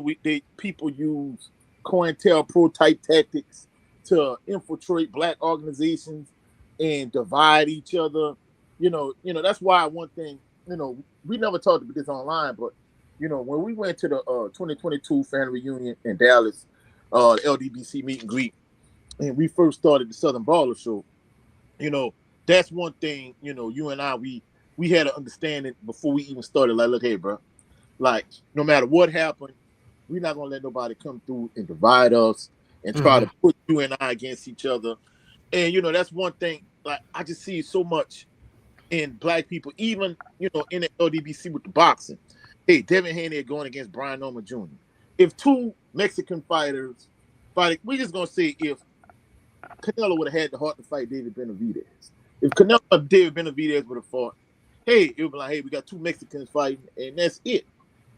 people use COINTELPRO type tactics to infiltrate black organizations and divide each other. That's why one thing, we never talked about this online, but when we went to the 2022 fan reunion in Dallas, LDBC meet and greet, and we first started the Southern Baller Show, that's one thing, you and I, we had an understanding before we even started, like, look, hey, bro, like, no matter what happened, we're not gonna let nobody come through and divide us and try Hmm. to put you and I against each other. And that's one thing. Like, I just see so much in black people, even in the LDBC with the boxing. Hey, Devin Haney going against Brian Norman Jr. If two Mexican fighters fighting, we're just gonna say if Canelo would have had the heart to fight David Benavidez. If Canelo or David Benavidez would have fought, hey, it would be like, hey, we got two Mexicans fighting, and that's it.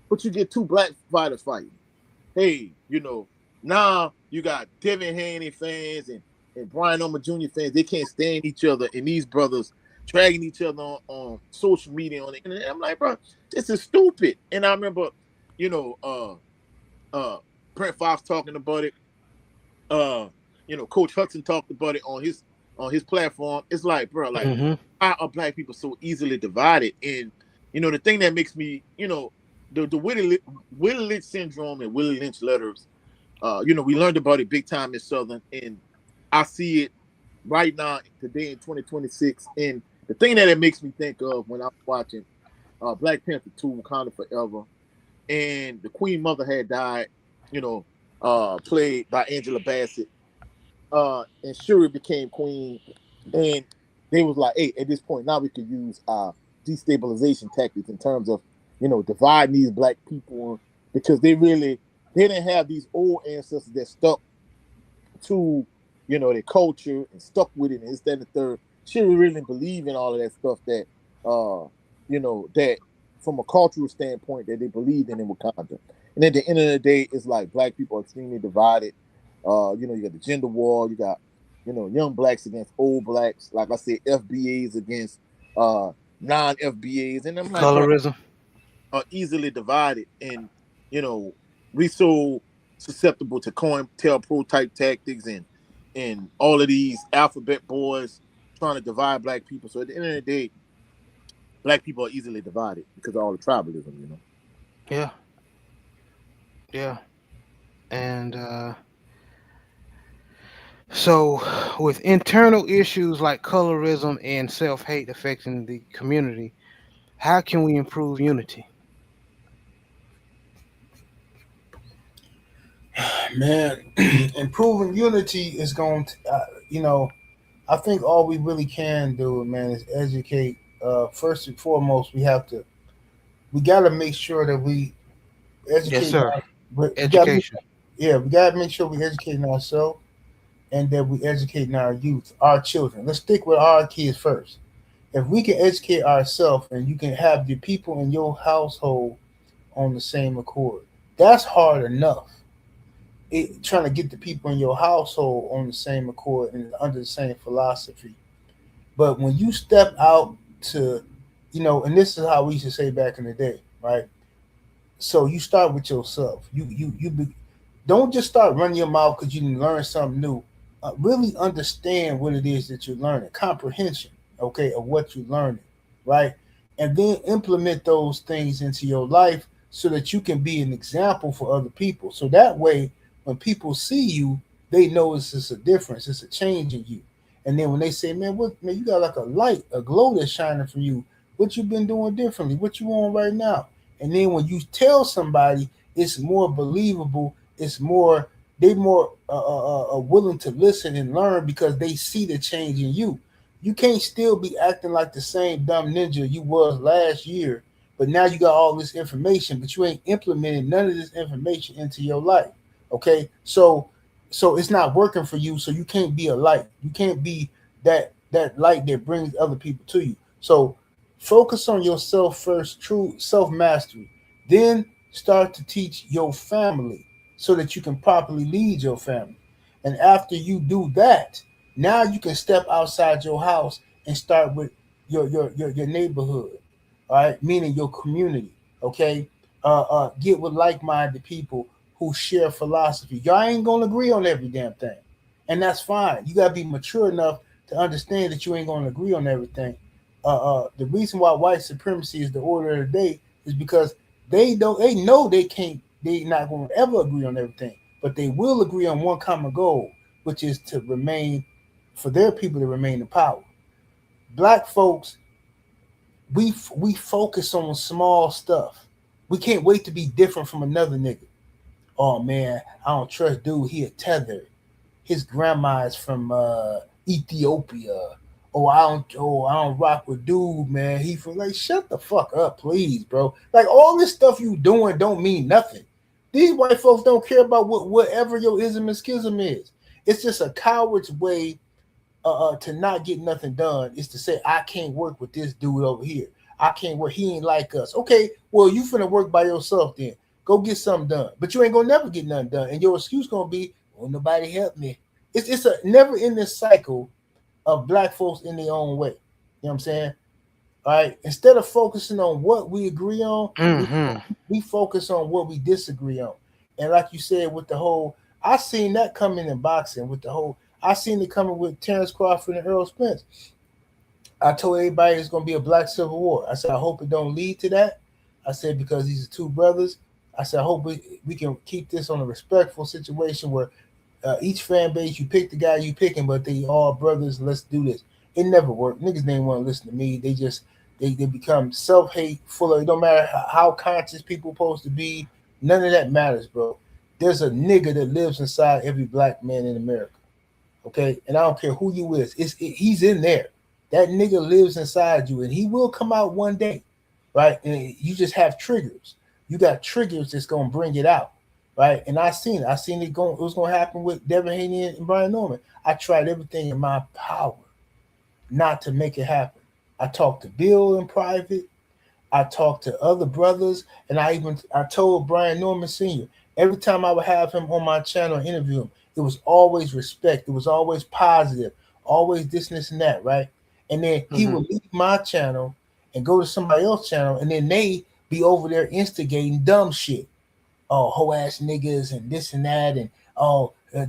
But you get two black fighters fighting. Hey, now you got Devin Haney fans and Brian Norman Jr. fans. They can't stand each other, and these brothers dragging each other on social media, on the internet. I'm like, bro, this is stupid. And I remember, you know, Brent Fox talking about it. Uh, Coach Hudson talked about it on his platform. It's like, bro, like, Hmm. why are black people so easily divided? And the thing that makes me, the Willie Lynch syndrome and Willie Lynch letters. We learned about it big time in Southern, and I see it right now today in 2026 in The thing that it makes me think of when I'm watching Black Panther 2 Wakanda Forever, and the Queen Mother had died, you know, played by Angela Bassett, and Shuri became queen, and they was like, hey, at this point now we could use destabilization tactics in terms of, you know, dividing these black people, because they didn't have these old ancestors that stuck to, you know, their culture and stuck with it and this, that, and the third. She really believe in all of that stuff that you know, that from a cultural standpoint that they believed in Wakanda. And at the end of the day, it's like black people are extremely divided. You know, you got the gender war, you got, you know, young blacks against old blacks, like I said, FBAs against non-FBAs. And I'm like, bro, Colorism. are easily divided, and you know, we so susceptible to coin tail pro type tactics and all of these alphabet boys trying to divide black people. So at the end of the day, black people are easily divided because of all the tribalism, you know. Yeah, yeah. And so, with internal issues like colorism and self hate affecting the community, how can we improve unity? Man, improving unity is going to, I think all we really can do, man, is educate. First and foremost, we got to make sure that we Yes, educate. sir. We got to, Education. yeah, we got to make sure we educating ourselves and that we educating our youth, our children. Let's stick with our kids first. If we can educate ourselves and you can have the people in your household on the same accord, that's hard enough. Trying to get the people in your household on the same accord and under the same philosophy. But when you step out to, and this is how we used to say back in the day, right? So you start with yourself. Don't just start running your mouth because you can learn something new. Really understand what it is that you're learning, comprehension, okay, of what you're learning, right? And then implement those things into your life so that you can be an example for other people. So that way, when people see you, they know it's just a difference, it's a change in you. And then when they say, "Man, what man, you got like a light, a glow that's shining from you. What you been doing differently? What you on right now?" And then when you tell somebody, it's more believable. It's more they more willing to listen and learn because they see the change in you. You can't still be acting like the same dumb ninja you was last year, but now you got all this information, but you ain't implementing none of this information into your life. Okay, so it's not working for you. So you can't be a light. You can't be that light that brings other people to you. So focus on yourself first, true self mastery. Then start to teach your family so that you can properly lead your family. And after you do that, now you can step outside your house and start with your neighborhood, all right, meaning your community. Okay, get with like-minded people who share philosophy. Y'all ain't gonna agree on every damn thing, and that's fine. You gotta be mature enough to understand that you ain't gonna agree on everything. The reason why white supremacy is the order of the day is because they know they not gonna ever agree on everything, but they will agree on one common goal, which is to remain for their people to remain in power. Black folks, we focus on small stuff. We can't wait to be different from another nigga. Oh man, I don't trust dude. He a tether. His grandma is from Ethiopia. I don't rock with dude, man. He from like shut the fuck up, please, bro. Like all this stuff you doing don't mean nothing. These white folks don't care about whatever your ism and schism is. It's just a coward's way to not get nothing done is to say I can't work with this dude over here. I can't work. He ain't like us. Okay, well you finna work by yourself then. Go get something done. But you ain't gonna never get nothing done, and your excuse gonna be, "Well, nobody helped me." It's a never ending cycle of black folks in their own way. You know what I'm saying? All right. Instead of focusing on what we agree on, Mm-hmm. we focus on what we disagree on. And like you said, with the whole, I seen that coming in boxing with the whole. I seen it coming with Terrence Crawford and Earl Spence. I told everybody it's gonna be a black civil war. I said I hope it don't lead to that. I said because these are two brothers. I said I hope we can keep this on a respectful situation where each fan base you pick the guy you picking, but they all brothers. Let's do this. It never worked. Niggas didn't want to listen to me. They become self-hate, full of it. Don't matter how conscious people supposed to be. None of that matters, bro. There's a nigga that lives inside every black man in America. Okay, and I don't care who you is. He's in there. That nigga lives inside you, and he will come out one day, right? And you just have triggers. You got triggers that's gonna bring it out, right? And I seen it. I seen it going. It was gonna happen with Devin Haney and Brian Norman. I tried everything in my power not to make it happen. I talked to Bill in private. I talked to other brothers, and I told Brian Norman Sr. every time I would have him on my channel and interview him, it was always respect. It was always positive, always this and that, right? And then he would leave my channel and go to somebody else's channel, and then they be over there instigating dumb shit. Oh, hoe ass niggas and this and that, and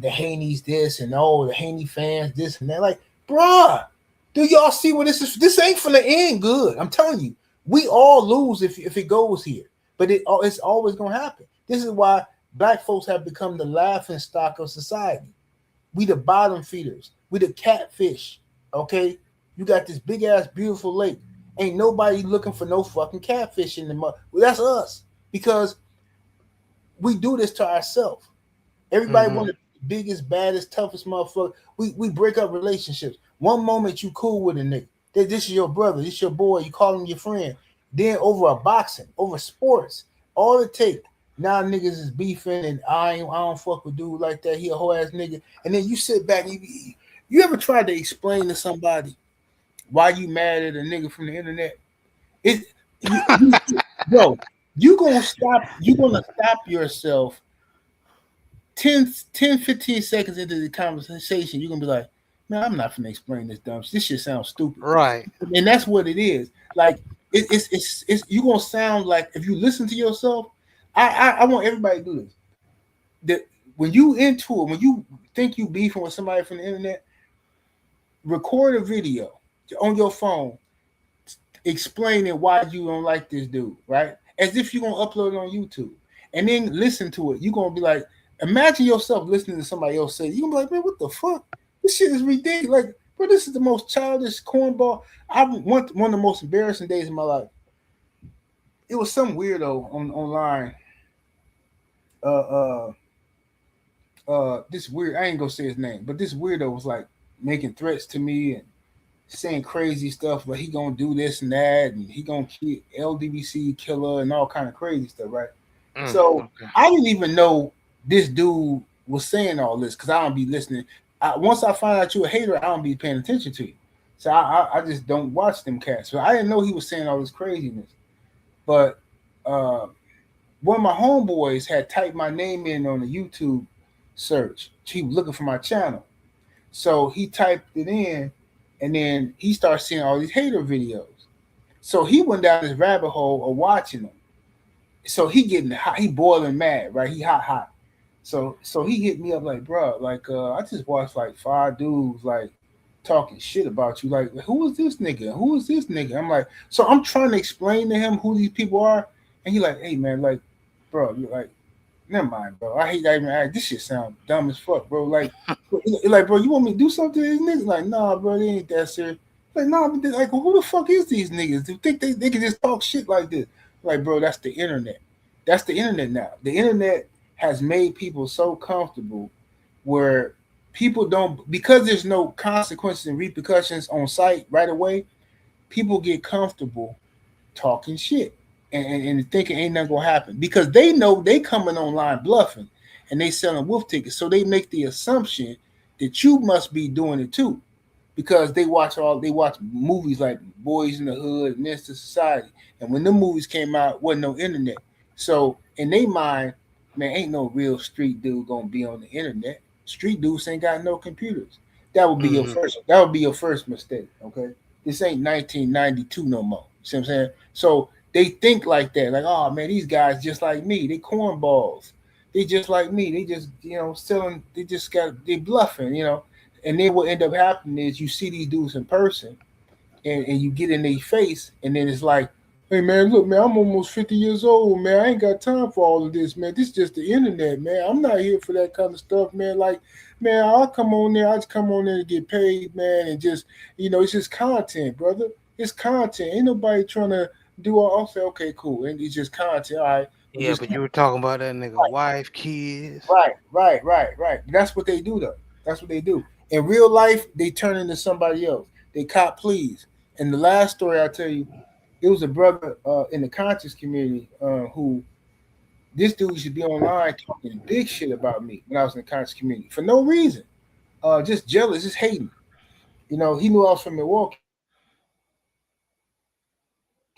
the Haney's this, and the Haney fans this and that. Like, bruh, do y'all see what this is? This ain't finna end good. I'm telling you, we all lose if it goes here, but it's always gonna happen. This is why black folks have become the laughing stock of society. We the bottom feeders. We the catfish. Okay, you got this big ass beautiful lake. Ain't nobody looking for no fucking catfish in the mud. Well, that's us because we do this to ourselves. Everybody want the biggest, baddest, toughest motherfucker. We break up relationships. One moment you cool with a nigga. This is your brother. This is your boy. You call him your friend. Then over a boxing, over sports, all it take. Now niggas is beefing and I don't fuck with dude like that. He a whole ass nigga. And then you sit back and you ever tried to explain to somebody why you mad at a nigga from the internet? Bro, you're gonna stop yourself 10, 15 seconds into the conversation. You're gonna be like, man, I'm not gonna explain this dumb shit. This shit sounds stupid. Right. And that's what it is. Like it's you're gonna sound like if you listen to yourself. I want everybody to do this. That when you into it, when you think you beefing with somebody from the internet, record a video on your phone explaining why you don't like this dude, right? As if you're gonna upload it on YouTube and then listen to it. You're gonna be like, imagine yourself listening to somebody else say, you're gonna be like, man, what the fuck? This shit is ridiculous. Like, bro, this is the most childish cornball. I want one of the most embarrassing days of my life. It was some weirdo online. This weird, I ain't gonna say his name, but this weirdo was like making threats to me and saying crazy stuff, but he gonna do this and that, and he gonna kill LDBC killer and all kind of crazy stuff, right? So I didn't even know this dude was saying all this because I don't be listening. Once I find out you're a hater, I don't be paying attention to you. So I just don't watch them cats. So I didn't know he was saying all this craziness. But one of my homeboys had typed my name in on a YouTube search. He was looking for my channel. So he typed it in, and then he started seeing all these hater videos. So he went down this rabbit hole of watching them. So he getting hot, he boiling mad, right? He hot. So he hit me up like, bro, like I just watched like 5 dudes like talking shit about you. Like, who is this nigga? Who is this nigga? I'm like, so I'm trying to explain to him who these people are, and he like, hey man, like, bro, you like, never mind, bro. I hate that even act. This shit sound dumb as fuck, bro. Like, bro, you want me to do something to these niggas? Like, nah, bro, they ain't that serious. Like, nah, but like, who the fuck is these niggas? They think they can just talk shit like this? Like, bro, that's the internet. That's the internet now. The internet has made people so comfortable where people don't, because there's no consequences and repercussions on site right away, people get comfortable talking shit and thinking ain't nothing gonna happen because they know they coming online bluffing and they selling wolf tickets. So they make the assumption that you must be doing it too because they watch movies like Boys in the Hood, Minister Society. And when the movies came out, wasn't no internet. So in their mind, man, ain't no real street dude gonna be on the internet. Street dudes ain't got no computers. That would be your first. That would be your first mistake. Okay, this ain't 1992 no more. See what I'm saying? So they think like that. Like, oh man, these guys just like me. They cornballs. They just like me. They just selling. They bluffing. And then what end up happening is you see these dudes in person, and you get in their face, and then it's like, Hey man, look man, I'm almost 50 years old, man. I ain't got time for all of this, man. This is just the internet, man. I'm not here for that kind of stuff, man. Like, man, I'll come on there. I just come on there to get paid, man, and just it's just content, brother. It's content. Ain't nobody trying to do all. I'll say, okay, cool, and it's just content. All right, but Yeah, just but you were talking about that nigga wife, kids. right. That's what they do, though. That's what they do. In real life, they turn into somebody else. They cop please. And the last story I tell you, it was a brother in the conscious community who this dude used to be online talking big shit about me when I was in the conscious community for no reason. Just jealous, just hating. He knew I was from Milwaukee,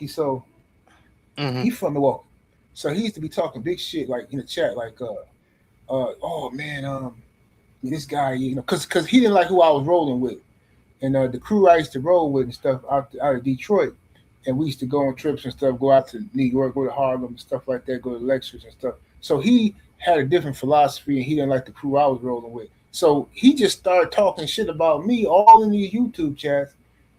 so Mm-hmm. he from Milwaukee. So he used to be talking big shit like in the chat, like, oh man, this guy, because he didn't like who I was rolling with, and the crew I used to roll with and stuff out of Detroit, and we used to go on trips and stuff, go out to New York, go to Harlem and stuff like that, go to lectures and stuff. So he had a different philosophy, and he didn't like the crew I was rolling with. So he just started talking shit about me all in these YouTube chats,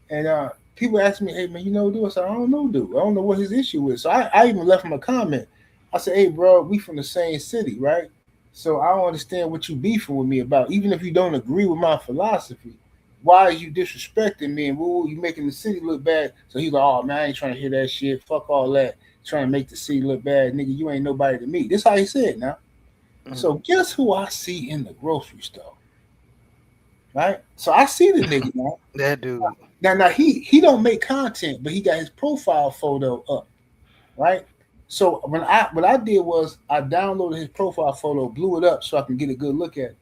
and people ask me, "Hey man, you know dude?" I said, "I don't know dude. I don't know what his issue is." So I even left him a comment. I said, "Hey bro, we from the same city, right? So I don't understand what you beefing with me about. Even if you don't agree with my philosophy, why is you disrespecting me and woo, you making the city look bad?" So he's like, "Oh man, I ain't trying to hear that shit. Fuck all that. Trying to make the city look bad, nigga. You ain't nobody to me." This how he said now. Mm-hmm. So guess who I see in the grocery store, right? So I see the nigga now. That dude. Now he don't make content, but he got his profile photo up, right? So what I did was I downloaded his profile photo, blew it up so I can get a good look at it.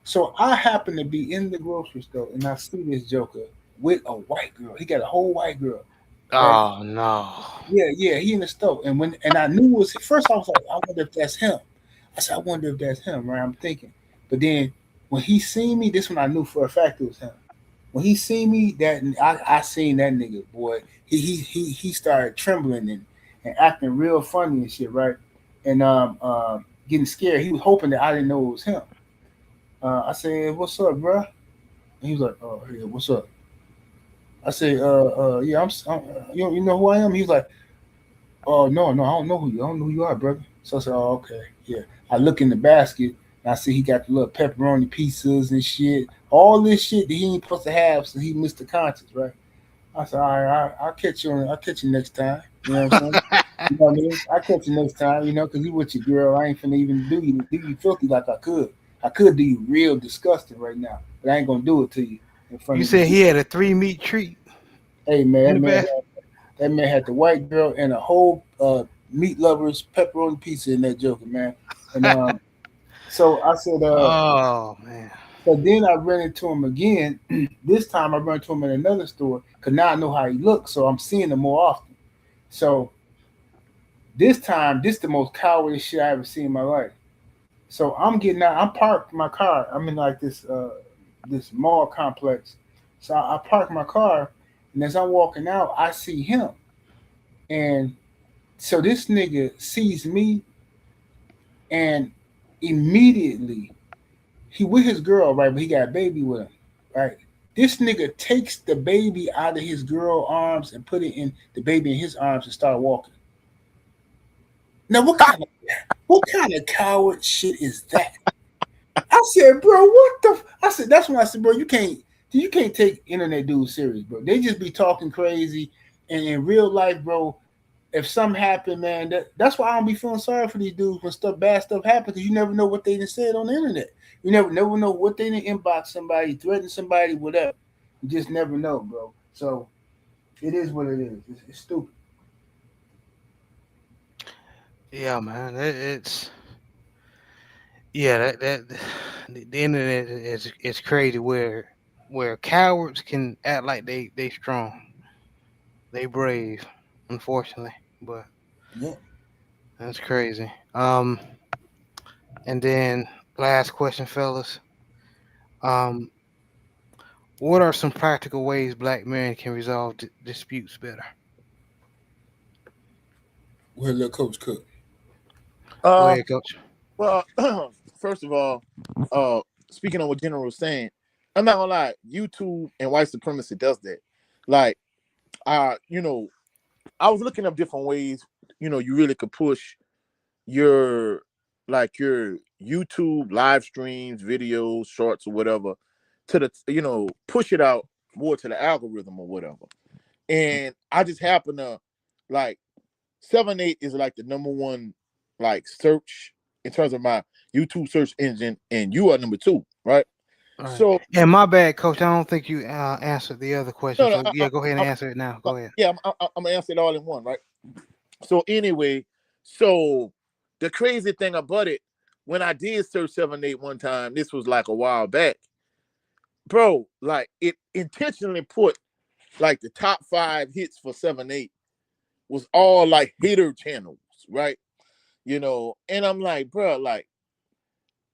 So I happen to be in the grocery store and I see this Joker with a white girl. He got a whole white girl, right? Oh no. Yeah, he in the store. And I knew it was first I was like, I wonder if that's him. I said, I wonder if that's him, right? I'm thinking. But then when he seen me, this one I knew for a fact it was him. When he seen me, that I seen that nigga, boy. He started trembling and acting real funny and shit, right? And getting scared. He was hoping that I didn't know it was him. I said, "What's up, bro?" And he was like, "Oh, yeah, what's up?" I said, yeah, you know who I am?" He was like, "Oh, no, I don't know who you. I don't know who you are, brother." So I said, "Oh, okay, yeah." I look in the basket and I see he got the little pepperoni pizzas and shit, all this shit that he ain't supposed to have, so he missed the conscience, right? I said, "All right, I'll catch you next time." You know what I'm saying? You know what I mean? I catch you next time, because you with your girl. I ain't finna even do you filthy like I could. I could do you real disgusting right now, but I ain't gonna do it to you in front You of the said people. he had a 3 meat treat Hey man, in the back. that man had the white girl and a whole meat lovers pepperoni pizza in that joker, man. And so I said, Oh man. so then I ran into him again. This time I ran into him in another store because now I know how he looks, so I'm seeing him more often. So this time, this is the most cowardly shit I ever seen in my life. So I'm getting out. I'm parked my car. I'm in like this mall complex. So I park my car, and as I'm walking out, I see him. And so this nigga sees me, and immediately he with his girl, right? But he got a baby with him, right? This nigga takes the baby out of his girl arms and put it in the baby in his arms and start walking. Now what kind of coward shit is that? I said, bro, what the? I said, that's when I said, bro, you can't take internet dudes serious, bro. They just be talking crazy, and in real life, bro, if something happened, man, that's why I don't be feeling sorry for these dudes when bad stuff happens, because you never know what they done said on the internet. You never know what they done inbox somebody, threaten somebody, whatever. You just never know, bro. So it is what it is. It's stupid. Yeah, man. It's yeah. That the internet is crazy where cowards can act like they strong, they brave. Unfortunately, but Yeah. that's crazy. And then last question, fellas. Um, what are some practical ways black men can resolve disputes better? Where let Coach Cook? Go Uh, ahead, coach. well, first of all, uh, speaking on what General was saying, I'm not gonna lie. YouTube and white supremacy does that. Like, you know, I was looking up different ways, you really could push your your YouTube live streams, videos, shorts, or whatever to push it out more to the algorithm or whatever. And I just happen to like 7-8 is like the number one search in terms of my YouTube search engine, and you are number two, right? All right. So Yeah, my bad, Coach. I don't think you answered the other question. no, no, So yeah, go ahead and answer it now. Go ahead. yeah, I'm gonna answer it all in one, right? So anyway, so the crazy thing about it, when I did search 7-8 one time, this was like a while back, bro. Like it intentionally put like the top 5 hits for 7-8 was all like hater channels, right? And I'm like, bro, like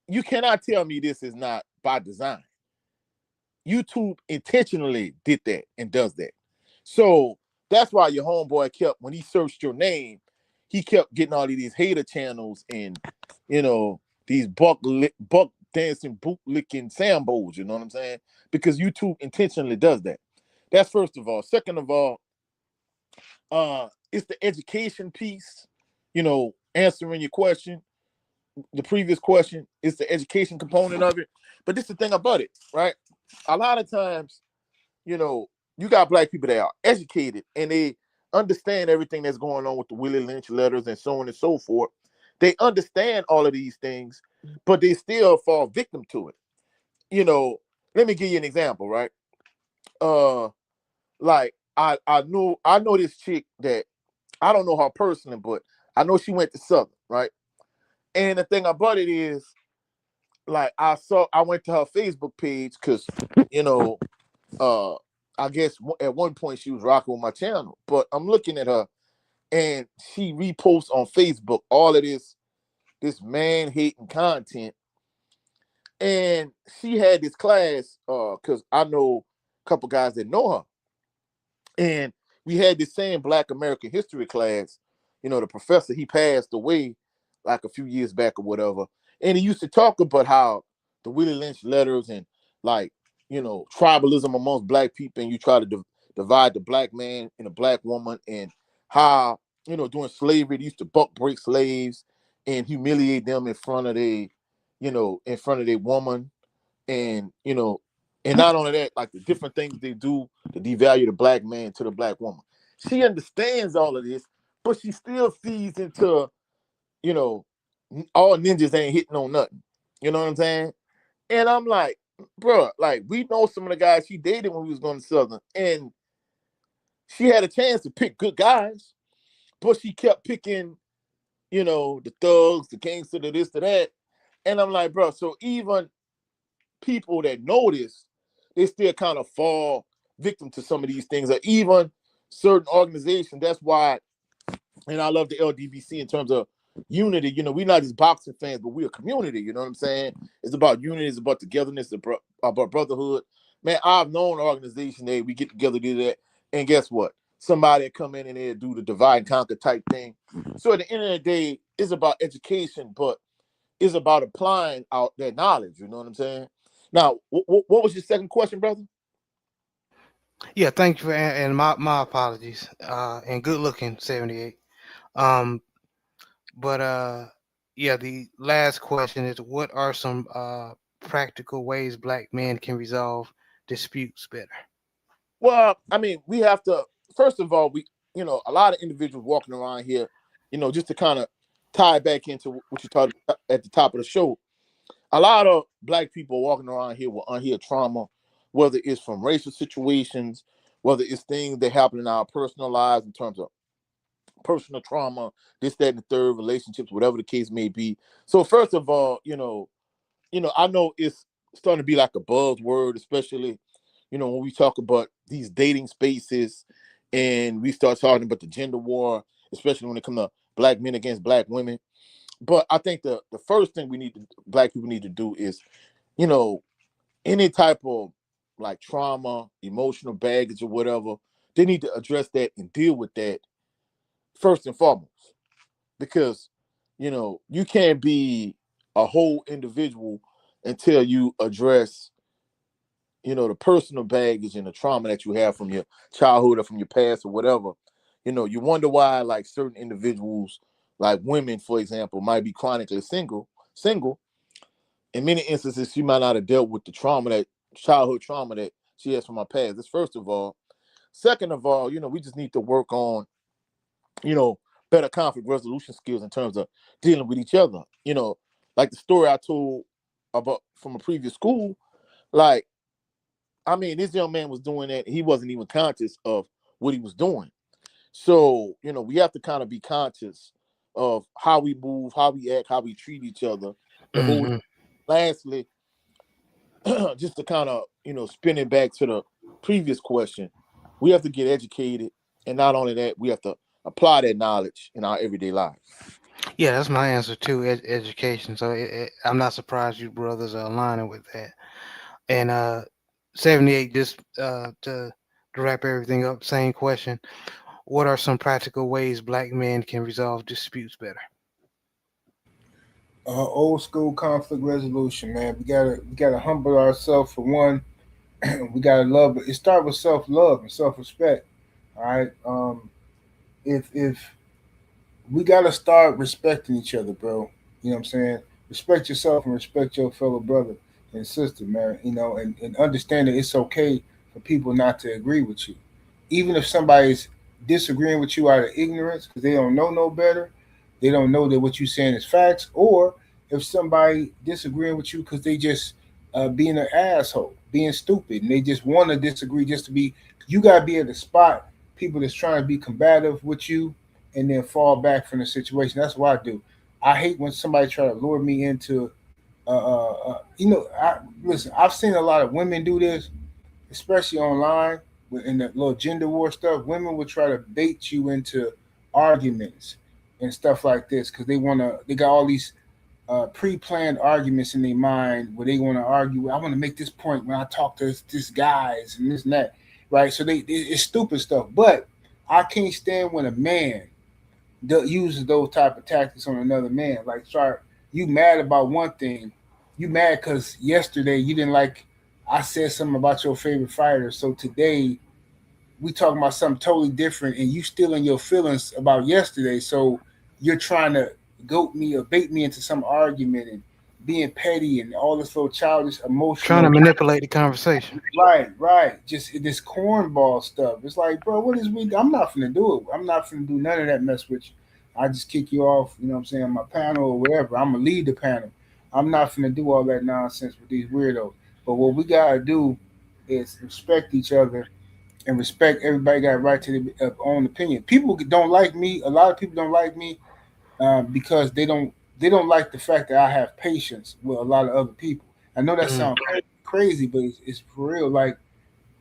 you cannot tell me this is not by design. YouTube intentionally did that and does that. So that's why your homeboy kept, when he searched your name, he kept getting all of these hater channels and, these buck dancing, boot licking Sambos, you know what I'm saying? Because YouTube intentionally does that. That's first of all. Second of all, it's the education piece, answering your question, the previous question, is the education component of it. But this is the thing about it, right? A lot of times, you got black people that are educated and they understand everything that's going on with the Willie Lynch letters and so on and so forth. They understand all of these things, but they still fall victim to it. Let me give you an example, right? Like I know this chick that I don't know her personally, but I know she went to Southern, right? And the thing about it is, like I went to her Facebook page because, uh, I guess at one point she was rocking with my channel, but I'm looking at her and she reposts on Facebook all of this man hating content. And she had this class, because I know a couple guys that know her. And we had this same Black American history class. The professor, he passed away like a few years back or whatever. And he used to talk about how the Willie Lynch letters and like, tribalism amongst black people, and you try to divide the black man and the black woman, and how, during slavery, they used to buck break slaves and humiliate them in front of their woman. And, and not only that, like the different things they do to devalue the black man to the black woman. She understands all of this, but she still feeds into, all ninjas ain't hitting on nothing. You know what I'm saying? And I'm like, bro, like we know some of the guys she dated when we was going to Southern, and she had a chance to pick good guys, but she kept picking, the thugs, the gangster, the this, to that. And I'm like, bro, so even people that know this, they still kind of fall victim to some of these things, or even certain organizations. That's why, and I love the LDBC in terms of unity. We're not just boxing fans, but we're a community. You know what I'm saying? It's about unity, it's about togetherness, about brotherhood. Man, I've known an organization that we get together, do that, and guess what? Somebody come in and they do the divide and conquer type thing. So at the end of the day, it's about education, but it's about applying out that knowledge. You know what I'm saying? Now, what was your second question, brother? Yeah, thank you for and my apologies. And good looking 78. Um, but yeah, the last question is, what are some practical ways black men can resolve disputes better? Well, I mean, we have to, first of all, a lot of individuals walking around here, just to kind of tie back into what you talked at the top of the show. A lot of black people walking around here with unhealed trauma, whether it's from racial situations, whether it's things that happen in our personal lives in terms of personal trauma, this, that, and the third, relationships, whatever the case may be. So first of all, I know it's starting to be like a buzzword, especially, when we talk about these dating spaces and we start talking about the gender war, especially when it comes to black men against black women. But I think the first thing black people need to do is, any type of like trauma, emotional baggage or whatever, they need to address that and deal with that first and foremost. Because, you can't be a whole individual until you address, the personal baggage and the trauma that you have from your childhood or from your past or whatever. You wonder why like certain individuals, like women, for example, might be chronically single. In many instances, she might not have dealt with the trauma that childhood trauma that she has from her past. That's first of all. Second of all, we just need to work on, you know, better conflict resolution skills in terms of dealing with each other. Like the story I told about from a previous school, like, I mean, this young man was doing that. He wasn't even conscious of what he was doing. So, we have to kind of be conscious of how we move, how we act, how we treat each other. And hold. Mm-hmm. Lastly, just to kind of, spin it back to the previous question, we have to get educated. And not only that, we have to apply that knowledge in our everyday lives. Yeah, that's my answer too. Education. So I'm not surprised you brothers are aligning with that. And 78, just to wrap everything up, same question. What are some practical ways black men can resolve disputes better? Old school conflict resolution, man. We gotta humble ourselves for one. We gotta love it. It start with self love and self respect. All right. If we gotta start respecting each other, bro. You know what I'm saying? Respect yourself and respect your fellow brother and sister, man. And understand that it's okay for people not to agree with you, even if somebody's disagreeing with you out of ignorance because they don't know no better. They don't know that what you're saying is facts, or if somebody disagreeing with you because they just being an asshole, being stupid, and they just want to disagree just to be. You gotta be able to spot people that's trying to be combative with you and then fall back from the situation. That's what I do. I hate when somebody try to lure me into, I listen. I've seen a lot of women do this, especially online in the little gender war stuff. Women would try to bait you into arguments and stuff like this because they wanna. They got all these pre-planned arguments in their mind where they want to argue. I want to make this point when I talk to this guys and this and that, right? So it's stupid stuff. But I can't stand when a man uses those type of tactics on another man. Like, sorry, you mad about one thing, you mad because yesterday you didn't like I said something about your favorite fighter. So today we talking about something totally different, and you still in your feelings about yesterday. So you're trying to goat me or bait me into some argument and being petty and all this little childish, Trying to emotional. manipulate the conversation. Right. Just this cornball stuff. It's like, bro, what is we? I'm not finna do it. I'm not finna do none of that mess with you. I just kick you off. You know what I'm saying? My panel or whatever. I'm gonna lead the panel. I'm not finna do all that nonsense with these weirdos. But what we gotta do is respect each other and respect everybody got a right to their own opinion. People don't like me. A lot of people don't like me because they don't like the fact that I have patience with a lot of other people. I know that Mm. sounds crazy, but it's for real. Like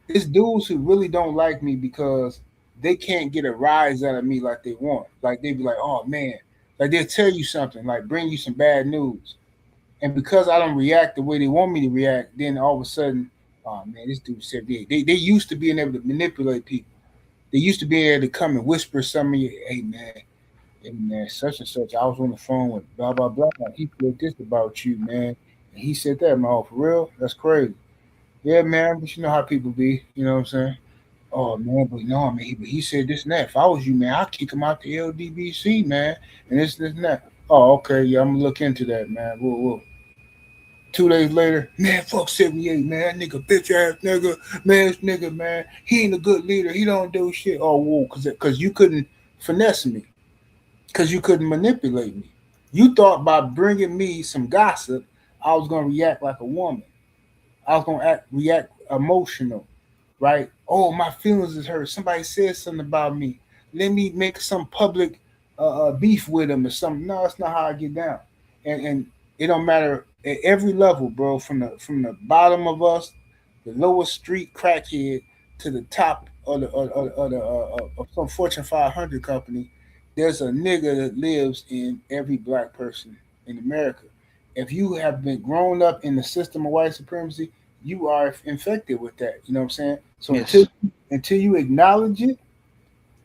it's dudes who really don't like me because they can't get a rise out of me like they want. Like they be like, oh man, like they'll tell you something, like bring you some bad news, and because I don't react the way they want me to react, then all of a sudden, oh man, this dude said they used to being able to manipulate people. They used to be able to come and whisper something, hey man, such and such. I was on the phone with blah blah blah. He said this about you, man. And he said that, man. Oh, for real? That's crazy. Yeah, man. But you know how people be. You know what I'm saying? Oh man, but no, man. But he said this and that. If I was you, man, I'd kick him out the LDBC, man. And this and that. Oh, okay. Yeah, I'm gonna look into that, man. Whoa. 2 days later, man, fuck 78, man. That nigga, bitch ass nigga, man, this nigga, man. He ain't a good leader. He don't do shit. Oh, whoa, cause you couldn't finesse me, cause you couldn't manipulate me. You thought by bringing me some gossip, I was gonna react like a woman. I was gonna react emotional, right? Oh, my feelings is hurt. Somebody said something about me. Let me make some public beef with them or something. No, that's not how I get down. And it don't matter at every level, bro. From the bottom of us, the lowest street crackhead, to the top of some Fortune 500 company. There's a nigga that lives in every black person in America. If you have been grown up in the system of white supremacy, you are infected with that. You know what I'm saying? So until Yes. until you acknowledge it,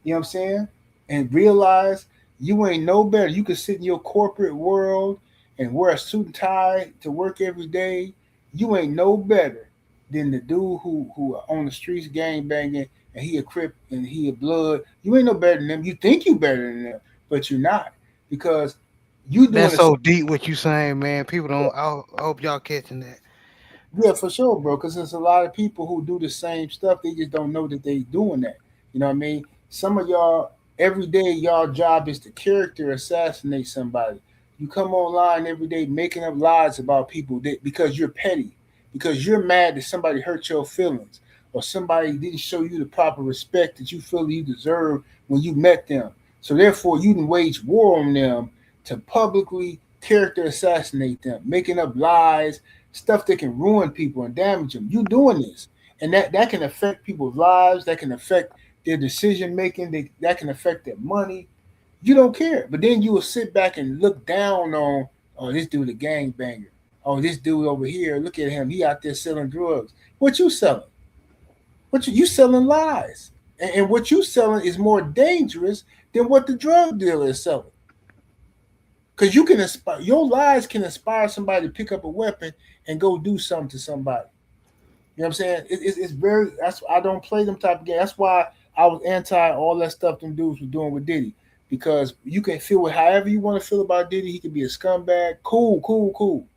you know what I'm saying, and realize you ain't no better. You can sit in your corporate world and wear a suit and tie to work every day. You ain't no better than the dude who on the streets gang banging and he a Crip and he a Blood, you ain't no better than them. You think you better than them, but you're not, because you doing That's the so deep what you saying, man. People don't. I hope y'all catching that. Yeah, for sure, bro. Because there's a lot of people who do the same stuff. They just don't know that they doing that. You know what I mean? Some of y'all, every day, y'all job is to character assassinate somebody. You come online every day making up lies about people because you're petty, because you're mad that somebody hurt your feelings, or somebody didn't show you the proper respect that you feel you deserve when you met them. So therefore, you can wage war on them to publicly character assassinate them, making up lies, stuff that can ruin people and damage them. You doing this, and that can affect people's lives. That can affect their decision making. That can affect their money. You don't care, but then you will sit back and look down on, oh, this dude a gangbanger. Oh, this dude over here, look at him. He out there selling drugs. What you selling? You selling lies, and what you selling is more dangerous than what the drug dealer is selling. Because you can inspire, your lies can inspire somebody to pick up a weapon and go do something to somebody. You know what I'm saying? It's very. That's I don't play them type of games. That's why I was anti all that stuff them dudes were doing with Diddy, because you can feel it however you want to feel about Diddy. He could be a scumbag. Cool, cool, cool.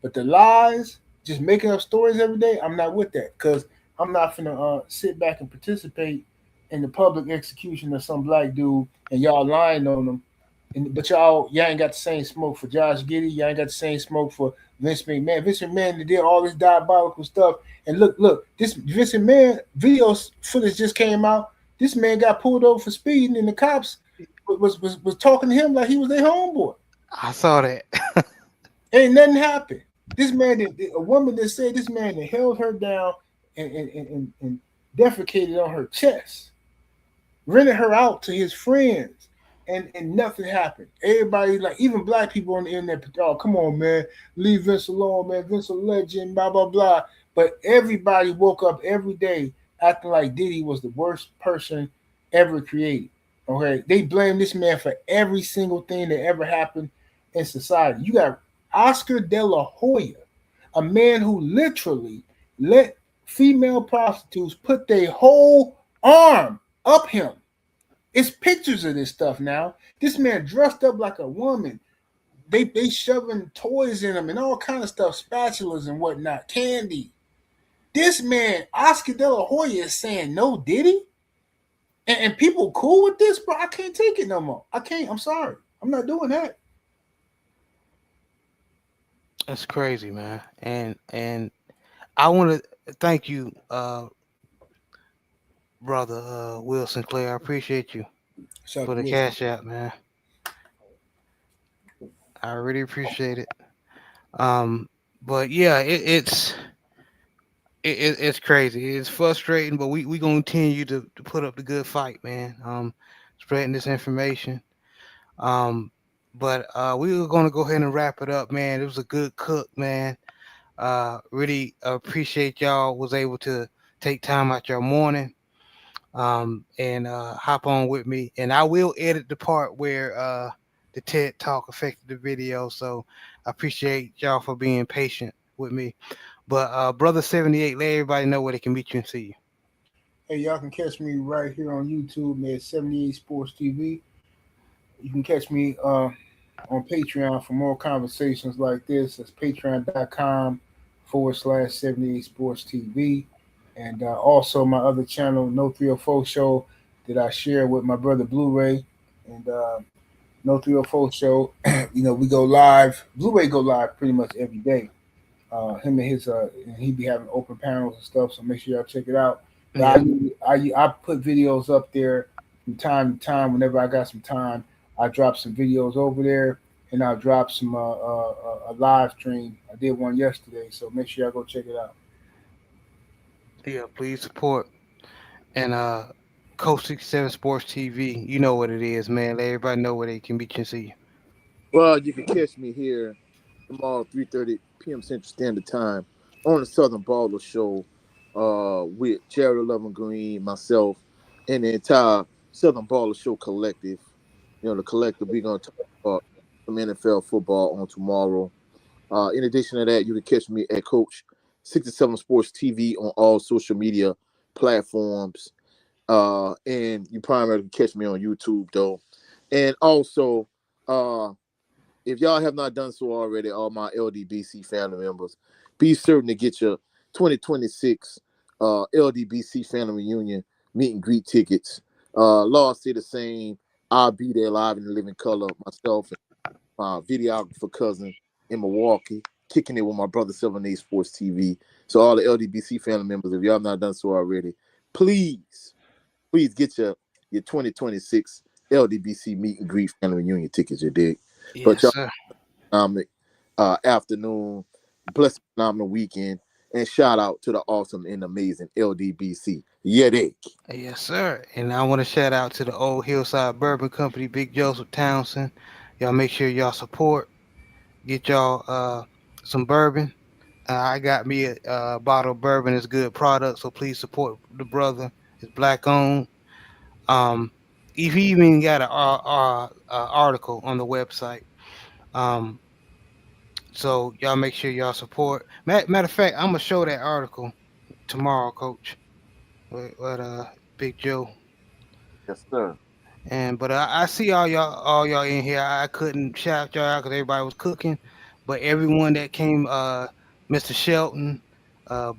But the lies, just making up stories every day, I'm not with that, because I'm not finna sit back and participate in the public execution of some black dude and y'all lying on them. But y'all ain't got the same smoke for Josh Giddey. Y'all ain't got the same smoke for Vince McMahon. Vince McMahon did all this diabolical stuff. And look, this Vince McMahon video footage just came out. This man got pulled over for speeding, and the cops was talking to him like he was their homeboy. I saw that. Ain't nothing happened. This man, a woman that said this man that held her down and defecated on her chest, rented her out to his friends, and nothing happened. Everybody, like even black people on the internet, oh come on, man, leave Vince alone, man. Vince a legend, blah blah blah. But everybody woke up every day acting like Diddy was the worst person ever created. Okay, they blame this man for every single thing that ever happened in society. You got Oscar De La Hoya, a man who literally let female prostitutes put their whole arm up him. It's pictures of this stuff now. This man dressed up like a woman. They shoving toys in him and all kind of stuff, spatulas and whatnot, candy. This man, Oscar De La Hoya, is saying no Diddy? And people cool with this, bro. I can't take it no more. I can't. I'm sorry. I'm not doing that. That's crazy, man. And I want to thank you, brother Will Sinclair. I appreciate you Chuck for the Wilson. cash out, man. I really appreciate it. Um, but yeah, it's crazy. It's frustrating, but we gonna continue to put up the good fight, man. Spreading this information. Um, but we were gonna go ahead and wrap it up, man. It was a good cook, man. Really appreciate y'all was able to take time out your morning and hop on with me. And I will edit the part where the TED Talk affected the video. So I appreciate y'all for being patient with me. But Brother 78, let everybody know where they can meet you and see you. Hey, y'all can catch me right here on YouTube at 78 Sports TV. You can catch me on Patreon for more conversations like this. It's patreon.com/78 Sports TV. And also my other channel, No 304 Show, that I share with my brother Blu-ray. And No 304 Show, we go live. Blu-ray go live pretty much every day. Him and his and he be having open panels and stuff. So make sure y'all check it out. But I put videos up there from time to time. Whenever I got some time, I drop some videos over there, and I'll drop some a live stream. I did one yesterday, so make sure y'all go check it out. Yeah, please support. And Coach 67 Sports TV, you know what it is, man. Let everybody know where they can meet you and see you. Well, you can catch me here tomorrow, 3:30 p.m. Central Standard Time on the Southern Baller Show with Jared Lovin Green, myself, and the entire Southern Baller Show collective. The collective, we're going to talk about some NFL football on tomorrow. In addition to that, you can catch me at Coach 67 Sports TV on all social media platforms. And you primarily catch me on YouTube though. And also, if y'all have not done so already, all my LDBC family members, be certain to get your 2026 LDBC family reunion meet and greet tickets. Law say the same. I'll be there live in the living color myself and my videographer cousin in Milwaukee, kicking it with my brother 7A Sports TV. So all the LDBC family members, if y'all have not done so already, please get your 2026 LDBC meet and greet family reunion tickets, you dig? But Yes, y'all sir. phenomenal afternoon, blessed phenomenal weekend, and shout out to the awesome and amazing LDBC. Yeah, dig. Yes, sir. And I want to shout out to the Old Hillside Bourbon Company, Big Joseph Townsend. Y'all make sure y'all support. Get y'all some bourbon. I got me a bottle of bourbon. It's good product, so please support the brother. It's black owned. Um, if he even got an article on the website. Um, so y'all make sure y'all support. Matter of fact, I'm gonna show that article tomorrow, Coach. What Big Joe. Yes, sir. And but I see all y'all in here. I couldn't shout y'all out because everybody was cooking, but everyone that came, Mr. Shelton,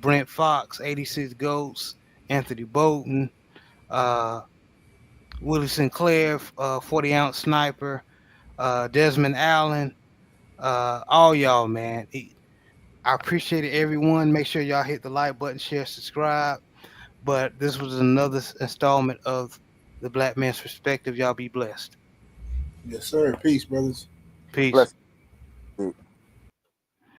Brent Fox, 86 Goats, Anthony Bolton, uh, Willie Sinclair, 40 ounce sniper, Desmond Allen, all y'all, man. I appreciate it, everyone. Make sure y'all hit the like button, share, subscribe. But this was another installment of the Black Man's Perspective. Y'all be blessed. Yes, sir. Peace, brothers. Peace. Bless.